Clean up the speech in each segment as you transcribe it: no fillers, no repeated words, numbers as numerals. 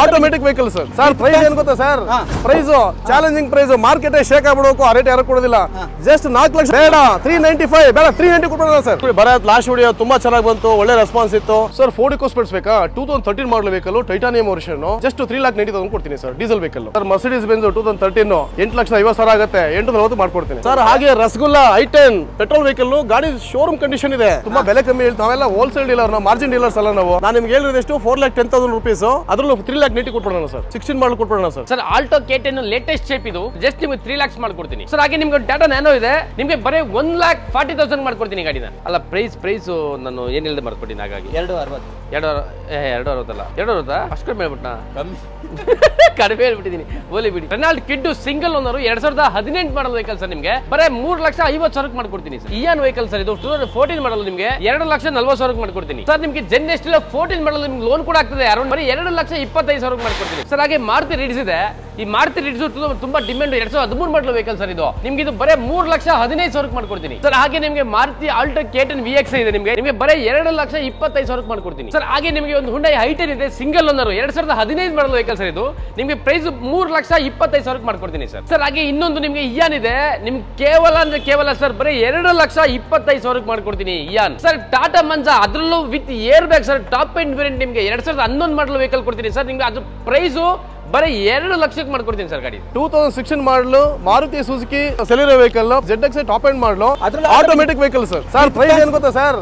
Automatic vehicle sir. Sir price ಏನ್ ಗೊತ್ತಾ sir? Price challenging price, market shake ಆಗ್ಬಿಡಬೇಕು, ಆ ರೇಟ್ ಯಾರು ಕೊಡೋದಿಲ್ಲ. ಜಸ್ಟ್ 4 ಲಕ್ಷ ಬೇಡ, 395 ಬೇಡ, 390 ಕೊಡೋಣ ಸರ್. ಬರತ್ ಲಾಸ್ಟ್ ವಿಡಿಯೋ ತುಂಬಾ ಚೆನ್ನಾಗಿ ಬಂತು, ಒಳ್ಳೆ ರೆಸ್ಪಾನ್ಸ್ ಇತ್ತು ಸರ್. 4 EcoSports ಬೇಕಾ? 2013 ಮಾಡಲ್ ವೆಹಿಕಲ್, ಟೈಟಾನಿಯಂ ವರ್ಷನ್, ಜಸ್ಟ್ 3,90,000 ಕೊಡ್ತೀನಿ sir. Diesel vehicle sir. Mercedes Benz 2013 8,50,000 ಆಗುತ್ತೆ, 840 ಮಾಡ್ಕೊಡ್ತೀನಿ ಸರ್. ಹಾಗೆ ರಸಗುಲ್ಲಾ i10 ಪೆಟ್ರೋಲ್ ವೆಹಿಕಲ್, ಗಾಡಿ ಶೋರೂಮ್ ಕಂಡೀಷನ್ ಇದೆ, ತುಂಬಾ ಬೆಲೆ ಕಮ್ಮಿ ಹೇಳ್ತಾ. ನಾವೆಲ್ಲ ಹೋಲ್ಸೇಲ್ ಡೀಲರ್, ನಾವು ಮಾರ್ಜಿನ್ ಡೀಲರ್ಸ್ ಅಲ್ಲ ನಾವು. ನಾನು ನಿಮ್ಗೆ ಹೇಳಿದ್ರೆ ಎಷ್ಟು 4,10,000 rupees, ಅದ್ರಲ್ಲೂ 3,90,000 ಕೊಟ್ಬಿಡೋಣ ಸರ್. 16 ಮಾಡಲ್ ಕೊಟ್ಬಿಡೋಣ sir. Sir Alto K10 latest shape ಇದು, ಜಸ್ಟ್ ನಿಮಗೆ 3 lakhs ಮಾಡ್ಕೊಡ್ತೀನಿ ಸರ್. ಹಾಗೆ ನಿಮ್ಗೆ ಟಾಟಾ ನ್ಯಾನೋ ಇದೆ, ನಿಮಗೆ ಬರೀ 1,40,000 ಮಾಡ್ಕೊಡ್ತೀನಿ ಗಾಡಿನ. ಅಲ್ಲ ಪ್ರೈಸ್ ನಾನು ಏನ್ ಹೇಳ್ದೆ ಮಾಡ್ಕೊಡ್ತೀನಿ. ಹಾಗಾಗಿ 260 ಅಲ್ಲ, 260 ಅಷ್ಟು ಕಡಿಮೆ ಹೇಳ್ಬಿಟ್ನಾ? ಕಡಿಮೆ ಹೇಳ್ಬಿಟ್ಟಿದ್ದೀನಿ, ಓಲಿ ಬಿಡಿ. ರೆನಾಲ್ಡ್ ಕಿಡ್ ಸಿಂಗಲ್ ಓನರ್ 2018 ಮಾಡಲ್ ವೆಹಿಕಲ್ ಸರ್. ನಿಮಗೆ ಬರೀ 3,50,000 ಮಾಡ್ಕೊಡ್ತೀನಿ ಸರ್. ಇಯಾನ್ ವೆಹಿಕಲ್ ಸರ್ ಇದು, 2014 ಮಾಡಲ್, ನಿಮಗೆ 2,40,000 ಮಾಡ್ಕೊಡ್ತೀನಿ ಸರ್. ನಿಮಗೆ ಜೆನ್ ಎಸ್ಟ್ 14 ಮಾಡಲ್, ನಿಮ್ಗೆ ಲೋನ್ ಕೂಡ ಆಗ್ತದೆ, ಅರೌಂಡ್ ಬರೀ 2,25,000 ಮಾಡ್ಕೊಡ್ತೀನಿ ಸರ್. ಹಾಗೆ ಮಾರುತಿ ರಿಡ್ಸ್ ಇದೆ, ಈ ಮಾರುತಿ ರಿಡ್ಸ್ ತುಂಬಾ ಡಿಮ್ಯಾಂಡ್, 2013 ಮಾಡಲ್ ವೆಹಿಕಲ್ ಸರ್ ಇದು. ನಿಮ್ಗೆ ಇದು ಬರೀ 3,15,000 ಮಾಡ್ಕೊಡ್ತೀನಿ ಸರ್. ಹಾಗೆ ನಿಮಗೆ ಮಾರುತಿ ಆಲ್ಟೋ K10 VX ಇದೆ, ನಿಮಗೆ ಬರೀ 2,25,000 ಮಾಡ್ಕೊಡ್ತೀನಿ ಸರ್. ಹಾಗೆ ನಿಮಗೆ ಒಂದು ಹುಂಡೈ i10 ಇದೆ, ಸಿಂಗಲ್ ಓನರ್, 2015 ಮಾಡಲ್ ವೆಹಿಕಲ್ ಸರ್ ಇದು. ನಿಮಗೆ ಪ್ರೈಸ್ 3,25,000 ಮಾಡ್ಕೊಡ್ತೀನಿ ಸರ್. ಸರ್ ಹಾಗೆ ಇನ್ನೊಂದು ನಿಮಗೆ ಇಯಾನ್ ಇದೆ, ನಿಮ್ಗೆ ಕೇವಲ ಸರ್ ಬರೀ 2,25,000 ಮಾಡ್ಕೊಡ್ತೀನಿ ಇಯಾನ್ ಸರ್. ಟಾಟಾ ಮಂಜಾ, ಅದರಲ್ಲೂ with air bag sir, top end variant, ನಿಮಗೆ 2011 ಮಾಡಲ್ ವೆಹಿಕಲ್ ಕೊಡ್ತೀನಿ ಸರ್. ನಿಮ್ಗೆ ಅದ್ರ ಪ್ರೈಸ್ ಬರೀ 2 ಲಕ್ಷಕ್ಕೆ ಮಾಡ್ಕೊಡ್ತೀನಿ ಸರ್. ಗಾಡಿ 2016 model Maruti Suzuki Celerio vehicle, ZX top end model, automatic vehicle sir. Sir price ಏನ್ ಗೊತ್ತಾ ಸರ್?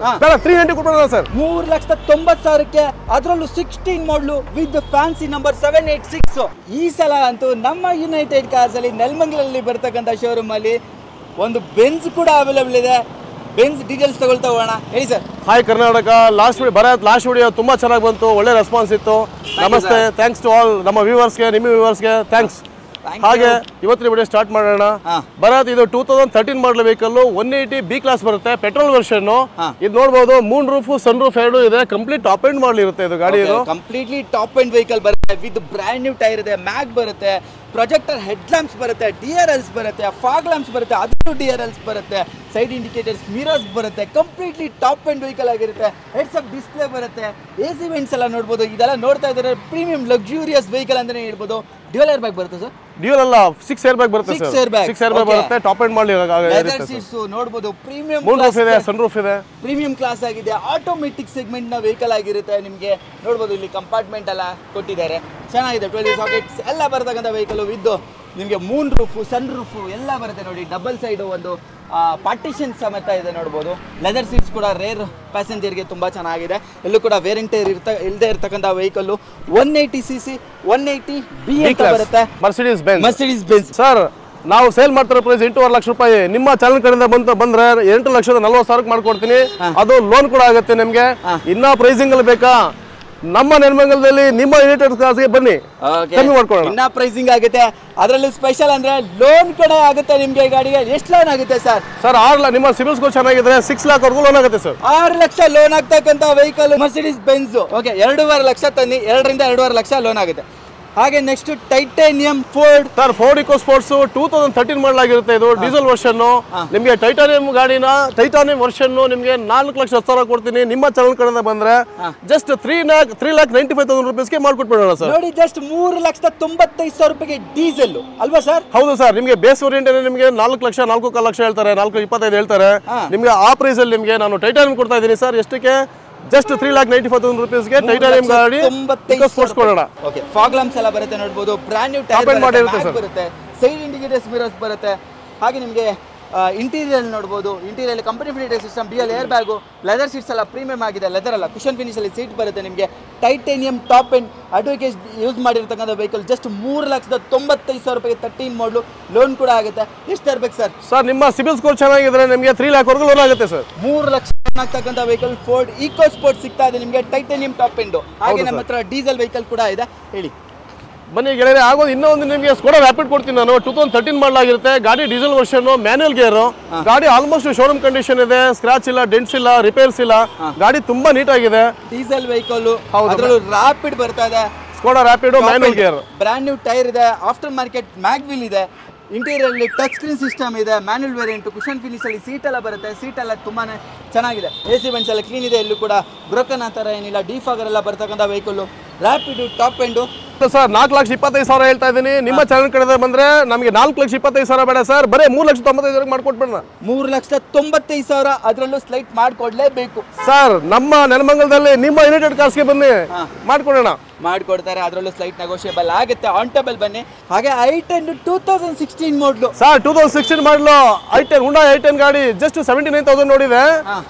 390 ಕೊಡೋಣ ಸರ್. 3,90,000ಕ್ಕೆ, ಅದರಲ್ಲೂ 16 ಮಾಡಲು ವಿತ್ ಫ್ಯಾನ್ಸಿ ನಂಬರ್ 786. ಈ ಸಲ ಅಂತೂ ನಮ್ಮ ಯುನೈಟೆಡ್ ಕಾರ್ಸ್ ಅಲ್ಲಿ ನೆಲಮಂಗಲಲ್ಲಿ ಬರ್ತಕ್ಕಂಥ ಶೋರೂಮ್ ಅಲ್ಲಿ ಒಂದು ಬೆಂಜ್ ಕೂಡ ಅವೈಲೇಬಲ್ ಇದೆ. ಬೆಂಜ್ ಡೀಟೇಲ್ಸ್ ತಗೊಳ್ತಾ ಹೋಗೋಣ, ಹೇಳಿ sir. Hi Karnataka, last video ತುಂಬಾ ಚೆನ್ನಾಗಿ ಬಂತು, ಒಳ್ಳೆ ರೆಸ್ಪಾನ್ಸ್ ಇತ್ತು. ನಮಸ್ತೆ, ಥ್ಯಾಂಕ್ಸ್ ಟು ಆಲ್ ನಮ್ಮ ವ್ಯೂವರ್ಸ್ಗೆ, ನಿಮ್ಮ ವ್ಯೂವರ್ಸ್ಗೆ ಥ್ಯಾಂಕ್ಸ್. ಹಾಗೆ ಇವತ್ತಿನ ವಿಡಿಯೋ ಸ್ಟಾರ್ಟ್ ಮಾಡೋಣ. ಬರತ್ ಇದು 2013 ಮಾಡಲ್ ವೆಹಿಕಲ್, 180 B ಕ್ಲಾಸ್ ಬರುತ್ತೆ, ಪೆಟ್ರೋಲ್ ವರ್ಷನ್. ಇದು ನೋಡಬಹುದು, ಮೂನ್ ರೂಫ್, ಸನ್ ರೂಫ್ ಎರಡು ಇದೆ, ಕಂಪ್ಲೀಟ್ ಟಾಪ್ ಎಂಡ್ ಮಾಡಲ್ ಇರುತ್ತೆ ಇದು ಗಾಡಿ. ಇದು ಕಂಪ್ಲೀಟ್ಲಿ ಟಾಪ್ ಎಂಡ್ ವೆಹಿಕಲ್ ಬರುತ್ತೆ, ವಿತ್ ಬ್ರ್ಯಾಂಡ್ ನ್ಯೂ ಟೈರ್ ಇದೆ, ಮ್ಯಾಗ್ ಬರುತ್ತೆ, ಪ್ರೊಜೆಕ್ಟರ್ ಹೆಡ್ ಲ್ಯಾಂಪ್ಸ್ ಬರುತ್ತೆ, DRLs ಬರುತ್ತೆ, ಫಾಗ್ ಲ್ಯಾಂಪ್ಸ್ ಬರುತ್ತೆ, ಅದು DRLs ಬರುತ್ತೆ, ಸೈಡ್ ಇಂಡಿಕೇಟರ್ಸ್, ಮಿರರ್ಸ್ ಬರುತ್ತೆ, ಕಂಪ್ಲೀಟ್ಲಿ ಟಾಪ್ ಎಂಡ್ ವೆಹಿಕಲ್ ಆಗಿರುತ್ತೆ. ಹೆಡ್ಸ್ ಅಪ್ ಡಿಸ್ಪ್ಲೇ ಬರುತ್ತೆ, AC ವೆಂಟ್ಸ್ ಎಲ್ಲ ನೋಡ್ಬೋದು. ಇದೆಲ್ಲ ನೋಡ್ತಾ ಇದ್ದಾರೆ ಪ್ರೀಮಿಯಂ ಲಕ್ಸುರಿಯಸ್ ವೆಹಿಕಲ್ ಅಂತಾನೆ ಹೇಳ್ಬೋದು. ಡ್ಯುಯಲ್ ಏರ್ ಬ್ಯಾಗ್ ಬರುತ್ತೆ ಸರ್. ಡ್ಯುಯಲ್ ಅಲ್ಲ, 6 ಏರ್ ಬ್ಯಾಗ್ ಬರುತ್ತೆ ಸರ್. 6 ಏರ್ ಬ್ಯಾಗ್ ಬರುತ್ತೆ, ಟಾಪ್ ಎಂಡ್ ಮಾಡಲ್ ಲೆದರ್ ಸೀಟ್ಸ್ ನೋಡಬಹುದು, ಪ್ರೀಮಿಯಂ ಮೂನ್ ರೂಫ್ ಇದೆ, ಸನ್ ರೂಫ್ ಇದೆ, ಪ್ರೀಮಿಯಂ ಕ್ಲಾಸ್ ಆಗಿದೆ, ಆಟೋಮೆಟಿಕ್ ಸೆಗ್ಮೆಂಟ್ ನ ವೆಹಿಕಲ್ ಆಗಿರುತ್ತೆ. ನಿಮಗೆ ನೋಡಬಹುದು ಇಲ್ಲಿ ಕಂಪಾರ್ಟ್ಮೆಂಟ್ ಎಲ್ಲ ಕೊಟ್ಟಿದ್ದಾರೆ, ಚೆನ್ನಾಗಿದೆ. 12 ಸಾಕೆಟ್ಸ್ ಎಲ್ಲ ಬರ್ತಕ್ಕಂಥ ವೆಹಿಕಲ್ ವಿತ್ ನಿಮಗೆ ಮೂನ್ ರೂಫ್, ಸನ್ ರೂಫ್ ಎಲ್ಲ ಬರುತ್ತೆ. ನೋಡಿ ಡಬಲ್ ಸೈಡ್ ಒಂದು ಪಾರ್ಟಿಷನ್ ಸಮೇತ ಇದೆ ನೋಡ್ಬೋದು. ಲೆದರ್ ಸೀಟ್ಸ್ ಕೂಡ ರೇರ್ ಪ್ಯಾಸೆಂಜರ್ಗೆ ತುಂಬ ಚೆನ್ನಾಗಿದೆ. ಎಲ್ಲೂ ಕೂಡ ವೇರಿಯಂಟೇರ್ ಇಲ್ಲದೆ ಇರ್ತಕ್ಕಂಥ ವೆಹಿಕಲ್. 180cc 180 B ಅಂತ ಬರುತ್ತೆ, ಮರ್ಸಿಡೀಸ್ ಬೆಂಜ್ ಸರ್. ನಾವು ಸೇಲ್ ಮಾಡ್ತಿರೋ ಪ್ರೈಸ್ 8.5 ಲಕ್ಷ ರೂಪಾಯಿ. ನಿಮ್ಮ ಚಾನಲ್ ಕಡೆಯಿಂದ ಬಂದ್ರೆ 8,40,000 ಮಾಡ್ಕೊಡ್ತೀನಿ. ಅದು ಲೋನ್ ಕೂಡ ಆಗುತ್ತೆ ನಿಮ್ಗೆ. ಇನ್ನ ಪ್ರೈಸಿಂಗ್ ಅಲ್ಲಿ ಬೇಕಾ? ನಮ್ಮ ನೆಲಮಂಗಲದಲ್ಲಿ ನಿಮ್ಮ ಯುನೈಟೆಡ್ ಕಾರ್ಸ್ಗೆ ಬನ್ನಿ, ಕಮ್ಮಿ ಮಾಡ್ಕೊಳ್ಳೋಣ. ಇನ್ನ ಪ್ರೈಸಿಂಗ್ ಆಗುತ್ತೆ, ಅದರಲ್ಲಿ ಸ್ಪೆಷಲ್ ಅಂದ್ರೆ ಲೋನ್ ಕೂಡ ಆಗುತ್ತೆ ನಿಮ್ಗೆ. ಗಾಡಿಗೆ ಎಷ್ಟು ಲೋನ್ ಆಗುತ್ತೆ ಸರ್? ಸರ್ 6 ಲಕ್ಷ, ನಿಮ್ಮ ಸಿಬಿಲ್ ಸ್ಕೋರ್ ಚೆನ್ನಾಗಿದ್ರೆ 6 ಲಕ್ಷ ವರೆಗೂ ಲೋನ್ ಆಗುತ್ತೆ ಸರ್. 6 ಲಕ್ಷ ಲೋನ್ ಆಗ್ತಕ್ಕಂಥ vehicle Mercedes Benz. Okay, 2.5 lakh ತನ್ನಿ, 2ರಿಂದ 2.5 ಲಕ್ಷ ಲೋನ್ ಆಗುತ್ತೆ. ಹಾಗೆ next titanium Ford sir. Ford EcoSports 2013 ಮಾಡಲ್ ಆಗಿರುತ್ತೆ, ಇದು ಡೀಸೆಲ್ ವರ್ಷನ್. ನಿಮಗೆ ಟೈಟಾನಿಯಂ ಗಾಡಿನ, ಟೈಟಾನಿಯಂ ವರ್ಷನ್ ನಿಮಗೆ 4,10,000 ಕೊಡ್ತೀನಿ. ನಿಮ್ಮ ಚಾನಲ್ ಕಡೆಯಿಂದ ಬಂದ್ರೆ ಜಸ್ಟ್ 3,95,000 ರೂಪೀಸ್ಗೆ ಮಾಡ್ಕೊಟ್ಬಿಡೋಣ ಸರ್. ನೋಡಿ, ಜಸ್ಟ್ 3,95,000 ರೂಪಾಯಿಗೆ ಡೀಸೆಲ್ ಅಲ್ವಾ ಸರ್? ಹೌದು ಸರ್. ನಿಮಗೆ ಬೇಸ್ ವೇರಿಯಂಟ್ ನಿಮಗೆ 4 ಲಕ್ಷ 4.25 ಲಕ್ಷ ಹೇಳ್ತಾರೆ, 4,25,000 ಹೇಳ್ತಾರೆ. ನಿಮಗೆ ಆ ಪ್ರೈಸ್ ಅಲ್ಲಿ ನಿಮಗೆ ನಾನು ಟೈಟಾನಿಯಂ ಕೊಡ್ತಾ ಇದ್ದೀನಿ ಸರ್. ಎಷ್ಟಕ್ಕೆ? ಜಸ್ಟ್ 3,95,000 ರೂಪೀಸ್ಗೆ ಟೈಟಾನಿಯಂ ಗಾಡಿ EcoSports ಕೊಡೋಣ. ಓಕೆ, ಫಾಗ್ ಲ್ಯಾಂಪ್ಸ್ ಎಲ್ಲ ಬರುತ್ತೆ ನೋಡಬಹುದು, ಬ್ರ್ಯಾಂಡ್ ನ್ಯೂ ಟೈರ್ ಬರುತ್ತೆ, ಸೈಡ್ ಇಂಡಿಕೇಟರ್ಸ್, ಮಿರರ್ಸ್ ಬರುತ್ತೆ. ಹಾಗೆ ನಿಮಗೆ ಇಂಟೀರಿಯರ್ ನೋಡಬಹುದು, interior company fitted system, dual air bag, leather seats ಎಲ್ಲ ಪ್ರೀಮಿಯಂ ಆಗಿದೆ, ಲೆದರ್ ಅಲ್ಲ ಕುಷನ್ ಫಿನಿಶ್ ಅಲ್ಲಿ ಸೀಟ್ ಬರುತ್ತೆ ನಿಮಗೆ. Titanium top end advocate use ಮಾಡಿರ್ತಕ್ಕಂಥ ವೆಹಿಕಲ್, ಜಸ್ಟ್ 3,95,000 ರೂಪಾಯಿಗೆ 13 ಮಾಡಲು, ಲೋನ್ ಕೂಡ ಆಗುತ್ತೆ. ಎಷ್ಟು ತರಬೇಕು ಸರ್? ಸರ್ ನಿಮ್ಮ ಸಿಬಿಲ್ ಸ್ಕೋರ್ ಚೆನ್ನಾಗಿದ್ರೆ ನಿಮಗೆ 3 ಲಕ್ಷ ವರೆಗೂ ಲೋನ್ ಆಗುತ್ತೆ ಸರ್. 3 ಲಕ್ಷ ಆಗ್ತಕ್ಕಂಥ ವೆಹಿಕಲ್ ಫೋರ್ಡ್ EcoSports ಸಿಗ್ತಾ ಇದೆ ನಿಮಗೆ, ಟೈಟಾನಿಯಂ ಟಾಪ್ ಎಂಡ್. ಹಾಗೆ ನಮ್ಮ ಹತ್ರ ಡೀಸೆಲ್ ವೆಹಿಕಲ್ ಕೂಡ ಇದೆ, ಹೇಳಿ. ಬನ್ನಿ ಗೆಳೆಯರೆ, ಆಗೋದು ಇನ್ನೊಂದು ನಿಮಗೆ ಸ್ಕೋಡಾ ರ್ಯಾಪಿಡ್ ಕೊಡ್ತೀನಿ ನಾನು. 2013 ಮಾಡಲಾಗಿರುತ್ತೆ ಗಾಡಿ, ಡೀಸೆಲ್ ವರ್ಷನ್, ಮ್ಯಾನ್ಯುಯಲ್ ಗೇರ್ ಗಾಡಿ. ಆಲ್ಮೋಸ್ಟ್ ಶೋರೂಮ್ ಕಂಡೀಷನ್ ಇದೆ, ಸ್ಕ್ರಾಚ್ ಇಲ್ಲ, ಡೆಂಟ್ಸ್ ಇಲ್ಲ, ರಿಪೇರ್ಸ್ ಇಲ್ಲ. ಗಾಡಿ ತುಂಬಾ ನೀಟ್ ಆಗಿದೆ. ಡೀಸೆಲ್ ವೆಹಿಕಲ್, ಅದರಲ್ಲೂ ರ್ಯಾಪಿಡ್ ಬರ್ತಾ ಇದೆ. Skoda rapid manual gear, brand new tyre ಇದೆ, ಆಫ್ಟರ್ ಮಾರ್ಕೆಟ್ ಮ್ಯಾಗ್ ವೀಲ್ ಇದೆ, ಇಂಟೀರಿಯರ್ ಅಲ್ಲಿ ಟಚ್ ಸ್ಕ್ರೀನ್ ಸಿಸ್ಟಮ್ ಇದೆ, ಮ್ಯಾನ್ಯುಯಲ್ ವೇರಿಯಂಟ್, ಕುಷನ್ ಫಿನಿಶ್ ಅಲ್ಲಿ ಸೀಟ್ ಎಲ್ಲ ಬರುತ್ತೆ. ಸೀಟ್ ಎಲ್ಲ ತುಂಬಾನೇ ಚೆನ್ನಾಗಿದೆ, AC ವೆಂಟ್ಸ್ ಎಲ್ಲ ಕ್ಲೀನ್ ಇದೆ, ಎಲ್ಲೂ ಕೂಡ ಬ್ರೋಕನ್ ಆ ಥರ ಏನಿಲ್ಲ. ಡಿಫಾಗರ್ ಎಲ್ಲ ಬರ್ತಕ್ಕಂಥ vehicle, rapid top end. Sir 4,25,000 ಹೇಳ್ತಾ ಇದೀನಿ. ನಿಮ್ಮ ಚಾನಲ್ ಕಡೆ ಬಂದ್ರೆ ನಮಗೆ 4,25,000 ಬೇಡ ಸರ್, ಬರೀ 3,95,000 ಮಾಡ್ಕೊಟ್ಬಿಡೋಣ. 3,95,000 ಅದರಲ್ಲೂ ಸ್ಲೈಟ್ ಮಾಡ್ಕೊಡ್ಲೇಬೇಕು ಸರ್. ನಮ್ಮ ನೆಲಮಂಗಲದಲ್ಲಿ ನಿಮ್ಮ ಯುನೈಟೆಡ್ ಕಾರ್ಸ್ಗೆ ಬನ್ನಿ, ಮಾಡ್ಕೊಡೋಣ. ಮಾಡ್ಕೊಡ್ತಾರೆ, ಅದರಲ್ಲೂ ಸ್ಲೈಟ್ ನೆಗೋಷಿಯಬಲ್ ಆಗುತ್ತೆ. ಆನ್ ಟೇಬಲ್ ಬನ್ನಿ. ಹಾಗೆ i10 2016 ಮಾಡಲು ಸರ್, 2016 ಮಾಡಲು i10 ಹುಂಡಾ i10 ಗಾಡಿ ಜಸ್ಟ್ 79,000 ನೋಡಿದೆ.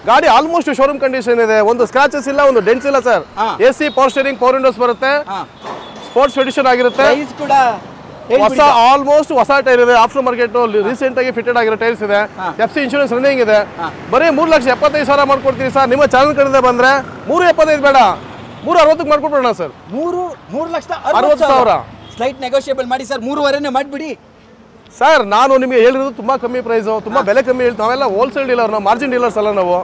ಗಾಡಿ ಆಲ್ಮೋಸ್ಟ್ ಶೋರೂಮ್ ಕಂಡೀಷನ್ ಇದೆ, ಒಂದು ಸ್ಕ್ರಾಚಸ್ ಇಲ್ಲ, ಒಂದು ಡೆಂಟ್ಸ್ ಇಲ್ಲ sir. AC power steering, power Windows ಬರುತ್ತೆ, ಸ್ಪೋರ್ಟ್ಸ್ ಎಡಿಷನ್ ಆಗಿರುತ್ತೆ. ಪ್ರೈಸ್ ಕೂಡ ಹೊಸ ಆಲ್ಮೋಸ್ಟ್ ಹೊಸ ಟೈರ್ ಇದೆ, ಆಫ್ಟರ್ ಮಾರ್ಕೆಟ್ ರೀಸೆಂಟ್ ಆಗಿ ಫಿಟೆಡ್ ಆಗಿರೋ ಟೈರ್ಸ್ ಇದೆ. FC ಇನ್ಶೂರೆನ್ಸ್ ರನ್ನಿಂಗ್ ಇದೆ. ಬರೀ 3,75,000 ಮಾಡ್ಕೊಡ್ತೀವಿ ಸರ್. ನಿಮ್ಮ ಚಾನಲ್ ಕಡೆ ಬಂದ್ರೆ 3,75,000 ಬೇಡ, 3,60,000 ಮಾಡ್ಕೊಟ್ಬಿಡೋಣ ಸರ್. 3,60,000 ಸ್ಲೈಟ್ ನೆಗೋಷಿಯಬಲ್ ಮಾಡಿ ಸರ್. 3,500 ಮಾಡಿಬಿಡಿ ಸರ್. ನಾನು ನಿಮಗೆ ಹೇಳಿರೋದು ತುಂಬಾ ಕಮ್ಮಿ ಪ್ರೈಸ್, ತುಂಬಾ ಬೆಲೆ ಕಮ್ಮಿ ಹೇಳ್ತೀವಿ. ನಾವೆಲ್ಲ ಹೋಲ್ಸೇಲ್ ಡೀಲರ್, ನಾವು ಮಾರ್ಜಿನ್ ಡೀಲರ್ಸ್ ಅಲ್ಲ ನಾವು.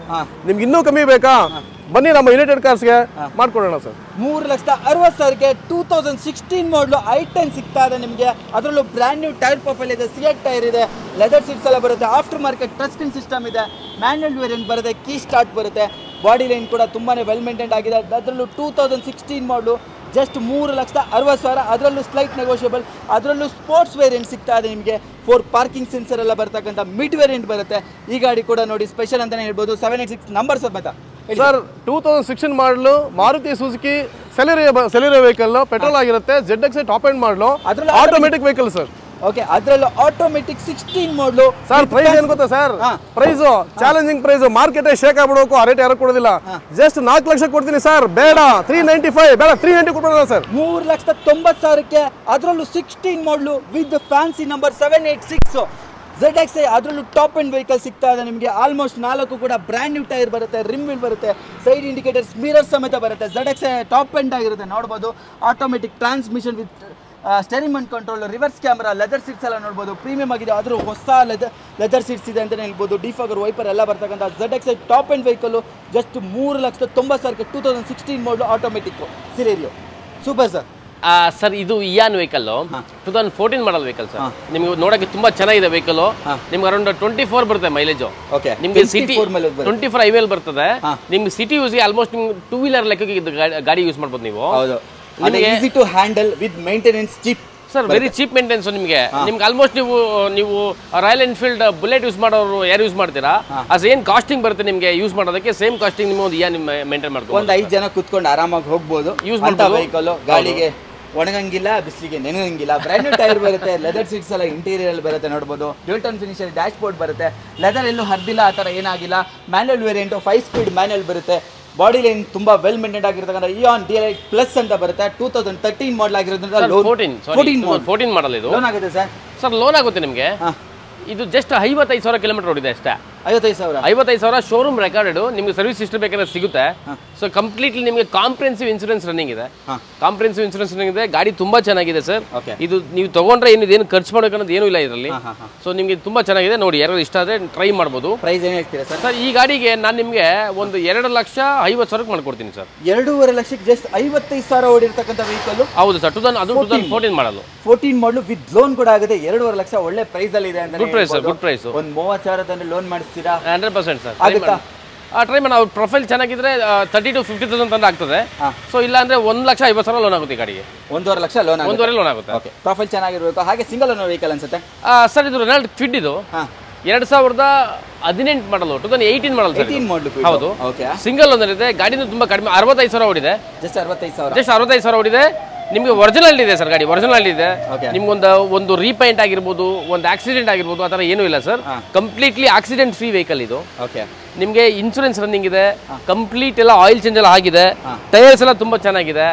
ನಿಮ್ಗೆ ಇನ್ನೂ ಕಮ್ಮಿ ಬೇಕಾ? ಬನ್ನಿ ನಮ್ಮ ಯುನೈಟೆಡ್ ಕಾರ್ಸ್ಗೆ ಮಾಡ್ಕೊಡೋಣ ಸರ್. 3,60,000ಗೆ 2016 ಮಾಡಲು i10 ಸಿಗ್ತಾ ಇದೆ ನಿಮಗೆ. ಅದರಲ್ಲೂ ಬ್ರ್ಯಾಂಡ್ ನ್ಯೂ ಟೈರ್ ಪ್ರೊಫೈಲ್ ಇದೆ, ಸಿಎಟ್ ಟೈರ್ ಇದೆ, ಲೆದರ್ ಸೀಟ್ಸ್ ಎಲ್ಲ ಬರುತ್ತೆ, after market touch screen system ಇದೆ, ಮ್ಯಾನ್ಯಲ್ ವೇರಿಯಂಟ್ ಬರುತ್ತೆ, ಕೀ ಸ್ಟಾರ್ಟ್ ಬರುತ್ತೆ, ಬಾಡಿ ಲೈನ್ ಕೂಡ ತುಂಬಾನೇ ವೆಲ್ ಮೇಂಟೈನ್ ಆಗಿದೆ. ಅದರಲ್ಲೂ 2016 ಮಾಡಲು ಜಸ್ಟ್ 3,60,000. ಅದರಲ್ಲೂ ಸ್ಲೈಟ್ ನೆಗೋಷಿಯಬಲ್, ಅದರಲ್ಲೂ ಸ್ಪೋರ್ಟ್ಸ್ ವೇರಿಯಂಟ್ ಸಿಗ್ತಾ ಇದೆ ನಿಮಗೆ. 4 ಪಾರ್ಕಿಂಗ್ ಸೆನ್ಸರ್ ಎಲ್ಲ ಬರ್ತಕ್ಕಂಥ ಮಿಡ್ ವೇರಿಯಂಟ್ ಬರುತ್ತೆ. ಈ ಗಾಡಿ ಕೂಡ ನೋಡಿ ಸ್ಪೆಷಲ್ ಅಂತಾನೆ ಹೇಳ್ಬೋದು. 786 ನಂಬರ್ ಸಮೇತ sir. 2016 model Maruti Suzuki Celerio vehicle, petrol ಆಗಿರುತ್ತೆ, ZX top end model, automatic vehicle sir. Okay, ಅದರಲ್ಲೂ ಆಟೋಮೆಟಿಕ್ 16 ಮಾಡಲು ಸರ್. ಪ್ರೈಸ್ ಏನ್ ಗೊತ್ತಾ sir? Price challenging price, market shake ಆಗ್ಬಿಡೋಕು, ಆ ರೇಟ್ ಯಾರು ಕೊಡೋದಿಲ್ಲ. ಜಸ್ಟ್ 4 ಲಕ್ಷ ಕೊಡ್ತೀನಿ ಸರ್. ಬೇಡ 395, ಬೇಡ 390 ಕೊಡ್ಬೋಣ ಸರ್. 3,90,000ಕ್ಕೆ ಅದರಲ್ಲೂ 16 ಮಾಡಲು ವಿತ್ ಫ್ಯಾನ್ಸಿ ನಂಬರ್ 786 ZX. ಅದರಲ್ಲೂ ಟಾಪ್ ಎಂಡ್ ವೆಹಿಕಲ್ ಸಿಗ್ತಾ ಇದೆ ನಿಮಗೆ. ಆಲ್ಮೋಸ್ಟ್ 4 ಕೂಡ ಬ್ರ್ಯಾಂಡ್ ನ್ಯೂ ಟೈರ್ ಬರುತ್ತೆ, ರಿಮ್ ವೀಲ್ ಬರುತ್ತೆ, ಸೈಡ್ ಇಂಡಿಕೇಟರ್ಸ್, ಮಿರರ್ ಸಮೇತ ಬರುತ್ತೆ. ZX ಟಾಪ್ ಎಂಡ್ ಆಗಿರುತ್ತೆ, ನೋಡ್ಬೋದು. Automatic transmission with steering and control, reverse camera, leather seats ಎಲ್ಲ ನೋಡ್ಬೋದು, ಪ್ರೀಮಿಯಂ ಆಗಿದೆ. ಆದರೂ ಹೊಸ ಲೆದರ್ ಸೀಟ್ಸ್ ಇದೆ ಅಂತಲೇ ಹೇಳ್ಬೋದು. ಡಿಫಾಗರ್, ವೈಪರ್ ಎಲ್ಲ ಬರ್ತಕ್ಕಂಥ ZX top end vehicle just 3,90,000ಕ್ಕೆ 2016 model automatic Celerio. Super sir. Sir, ಇದು Eon vehicle 2014 model vehicle sir. ನಿಮ್ಗೆ ನೋಡಕ್ಕೆ ತುಂಬಾ ಚೆನ್ನಾಗಿದೆ ವೆಹಿಕಲ್. ನಿಮ್ಗೆ ಅರೌಂಡ್ 24 ಬರುತ್ತೆ ಮೈಲೇಜ್. ನಿಮ್ಗೆ ಸಿಟಿ 24 ಹೈವೇಲ್ ಬರ್ತದೆ. ನಿಮ್ಗೆ ಸಿಟಿ ಯೂಸ್ ಆಲ್ಮೋಸ್ಟ್ ನಿಮ್ಗೆ 2 ವೀಲರ್ ಲೆಕ್ಕಕ್ಕೆ ಗಾಡಿ ಯೂಸ್ ಮಾಡ್ಬೋದು ನೀವು. Easy to handle with maintenance cheap sir, very cheap maintenance. ನಿಮ್ಗೆ ಆಲ್ಮೋಸ್ಟ್ ನೀವು ರಾಯಲ್ ಎನ್ಫೀಲ್ಡ್ ಬುಲೆಟ್ ಯೂಸ್ ಮಾಡೋರು ಯಾರು ಯೂಸ್ ಮಾಡ್ತೀರಾ, ಅದು ಏನು ಕಾಸ್ಟಿಂಗ್ ಬರುತ್ತೆ ನಿಮ್ಗೆ ಯೂಸ್ ಮಾಡೋದಕ್ಕೆ, ಸೇಮ್ ಕಾಸ್ಟಿಂಗ್ ನಿಮ್ಮ ಒಂದು ಇಯಾನ್ ಮೇಂಟೈನ್ ಮಾಡ್ಕೊಂಡು ಒಂದು 5 ಜನ ಕುತ್ಕೊಂಡು ಆರಾಮಾಗಿ ಹೋಗ್ಬೋದು. ಯೂಸ್ ಮಾಡೋ ವೆಹಿಕಲ್, ಗಾಡಿಗೆ ಒಣಗಂಗಿಲ್ಲ, ಬಿಸಿಲಿಗೆ ನೆನಗಂಗಿಲ್ಲ. ಬ್ರ್ಯಾಂಡ್ ನ್ಯೂ ಟೈರ್ ಬರುತ್ತೆ, ಲೆದರ್ ಸೀಟ್ಸ್ ಎಲ್ಲ ಇಂಟೀರಿಯರ್ ಬರುತ್ತೆ, ನೋಡ್ಬೋದು. Dual tone finish dash board ಬರುತ್ತೆ, ಲೆದರ್ ಎಲ್ಲೂ ಹರಿದಿಲ್ಲ, ಆ ಥರ ಏನಾಗಿಲ್ಲ. ಮ್ಯಾನ್ಯಲ್ ವೇರಿಯಂಟು 5 ಸ್ಪೀಡ್ ಮ್ಯಾನ್ಯಲ್ ಬರುತ್ತೆ. ಬಾಡಿ ಲೈನ್ ತುಂಬಾ ವೆಲ್ ಮೇಂಟೈನ್ ಆಗಿರ್ತಕ್ಕಂಥ ಇಯಾನ್ DLX ಪ್ಲಸ್ ಅಂತ ಬರುತ್ತೆ. 2013 ಮಾಡಲ್ ಆಗಿರೋದ್ರಿಂದ 14 ಮಾಡಲ್ ಇದು. ಲೋನ್ ಆಗುತ್ತೆ ಸರ್. ಸರ್, ಲೋನ್ ಆಗುತ್ತೆ ನಿಮಗೆ. ಇದು ಜಸ್ಟ್ 55,000 ಕಿಲೋಮೀಟರ್ ಓಡಿದೆ ಅಷ್ಟೇ. 55,000 ಶೋರೂಮ್ ರೆಕಾರ್ಡೆಡ್. ನಿಮ್ಗೆ ಸರ್ವಿಸ್ ಹಿಸ್ಟ್ರಿ ಬೇಕಾದ್ರೆ ಸಿಗುತ್ತೆ. ಸೊ ಕಂಪ್ಲೀಟ್ಲಿ ನಿಮಗೆ ಕಾಂಪ್ರಿಹೆನ್ಸಿವ್ ಇನ್ಸೂರೆನ್ಸ್ ರನ್ನಿಂಗ್ ಇದೆ. ಕಾಂಪ್ರಿಹೆನ್ಸಿವ್ ಇನ್ಸೂರೆನ್ಸ್ ರನ್ನಿಂಗ್ ಇದೆ. ಗಾಡಿ ತುಂಬಾ ಚೆನ್ನಾಗಿದೆ ಸರ್. ಇದು ನೀವು ತಗೊಂಡ್ರೆ ಏನು ಖರ್ಚು ಮಾಡೋಕನ್ನೋದು ಏನೂ ಇಲ್ಲ ಇದರಲ್ಲಿ. ಸೊ ನಿಮಗೆ ತುಂಬಾ ಚೆನ್ನಾಗಿದೆ. ನೋಡಿ, ಯಾರು ಇಷ್ಟ ಆದ್ರೆ ಟ್ರೈ ಮಾಡ್ಬೋದು. ಪ್ರೈಸ್ ಏನು ಹೇಳ್ತೀರಾ ಸರ್? ಸರ್, ಈ ಗಾಡಿಗೆ ನಾನು ನಿಮಗೆ ಒಂದು 2,50,000 ಮಾಡ್ಕೊಡ್ತೀನಿ ಸರ್. 2.5 ಲಕ್ಷಕ್ಕೆ ಜಸ್ಟ್ 55,000 ಓಡಿರ್ತಕ್ಕಂಥ ವೆಹಿಕಲ್. ಹೌದು ಸರ್. 2014 ಮಾಡಲು 14 ಮಾಡಲು ವಿತ್ ಲೋನ್ ಕೂಡ ಆಗುತ್ತೆ. 2.5 ಲಕ್ಷ ಒಳ್ಳೆ ಪ್ರೈಸ್ ಅಲ್ಲಿ ಇದೆ ಅಂತ. Good price sir, good price. ಒಂದು 30,000 ತಂದ್ರೆ ಲೋನ್ ಮಾಡಿಸ್ತೀರಾ? 100% ಸರ್. ಆಗುತ್ತಾ? ಟ್ರೈ ಮಾಡಿ. ಅವ್ರ ಪ್ರೊಫೈಲ್ ಚೆನ್ನಾಗಿದ್ರೆ 30,000 to 50,000 ತಂದ್ರೆ ಆಗ್ತದೆ. ಸೊ ಇಲ್ಲ ಅಂದ್ರೆ 1,50,000 ಲೋನ್ ಆಗುತ್ತೆ ಗಾಡಿಗೆ. 1.5 ಲಕ್ಷ ಲೋನ್ ಆಗುತ್ತೆ. 1.5 ಲೋನ್ ಆಗುತ್ತೆ. ಓಕೆ, ಪ್ರೊಫೈಲ್ ಚೆನ್ನಾಗಿರ್ಬೇಕು. ಹಾಗೆ ಸಿಂಗಲ್ ಓನರ್ ವೆಹಿಕಲ್ ಅನ್ಸುತ್ತೆ ಸರ್. ಇದು ರೆನಾಲ್ಟ್ ಕ್ವಿಡ್. ಇದು 2018 ಮಾಡಲು, 2018 ಮಾಡಲ್ ಸರ್. 18 ಮಾಡಲು. ಹೌದು. ಸಿಂಗಲ್ ಓನರ್ ಇದೆ. ಗಾಡಿನೂ ತುಂಬಾ ಕಡಿಮೆ, 65,000 ಓಡಿದೆ. ಜಸ್ಟ್ 65,000. ಜಸ್ಟ್ 65,000 ಓಡಿದೆ. ನಿಮ್ಗೆ ಒರಿಜಿನಲ್ ಇದೆ ಸರ್. ಗಾಡಿ ಒರಿಜಿನಲ್ ಇದೆ. ನಿಮ್ಗೆ ಒಂದು ರೀಪೈಂಟ್ ಆಗಿರ್ಬೋದು, ಒಂದು ಆಕ್ಸಿಡೆಂಟ್ ಆಗಿರ್ಬೋದು, ಆ ಥರ ಏನೂ ಇಲ್ಲ sir. Completely accident free vehicle ಇದು. ನಿಮಗೆ ಇನ್ಶೂರೆನ್ಸ್ ರನ್ನಿಂಗ್ ಇದೆ. ಕಂಪ್ಲೀಟ್ ಎಲ್ಲ ಆಯಿಲ್ ಚೇಂಜ್ ಎಲ್ಲ ಆಗಿದೆ. ಟೈರ್ಸ್ ಎಲ್ಲ ತುಂಬಾ ಚೆನ್ನಾಗಿದೆ.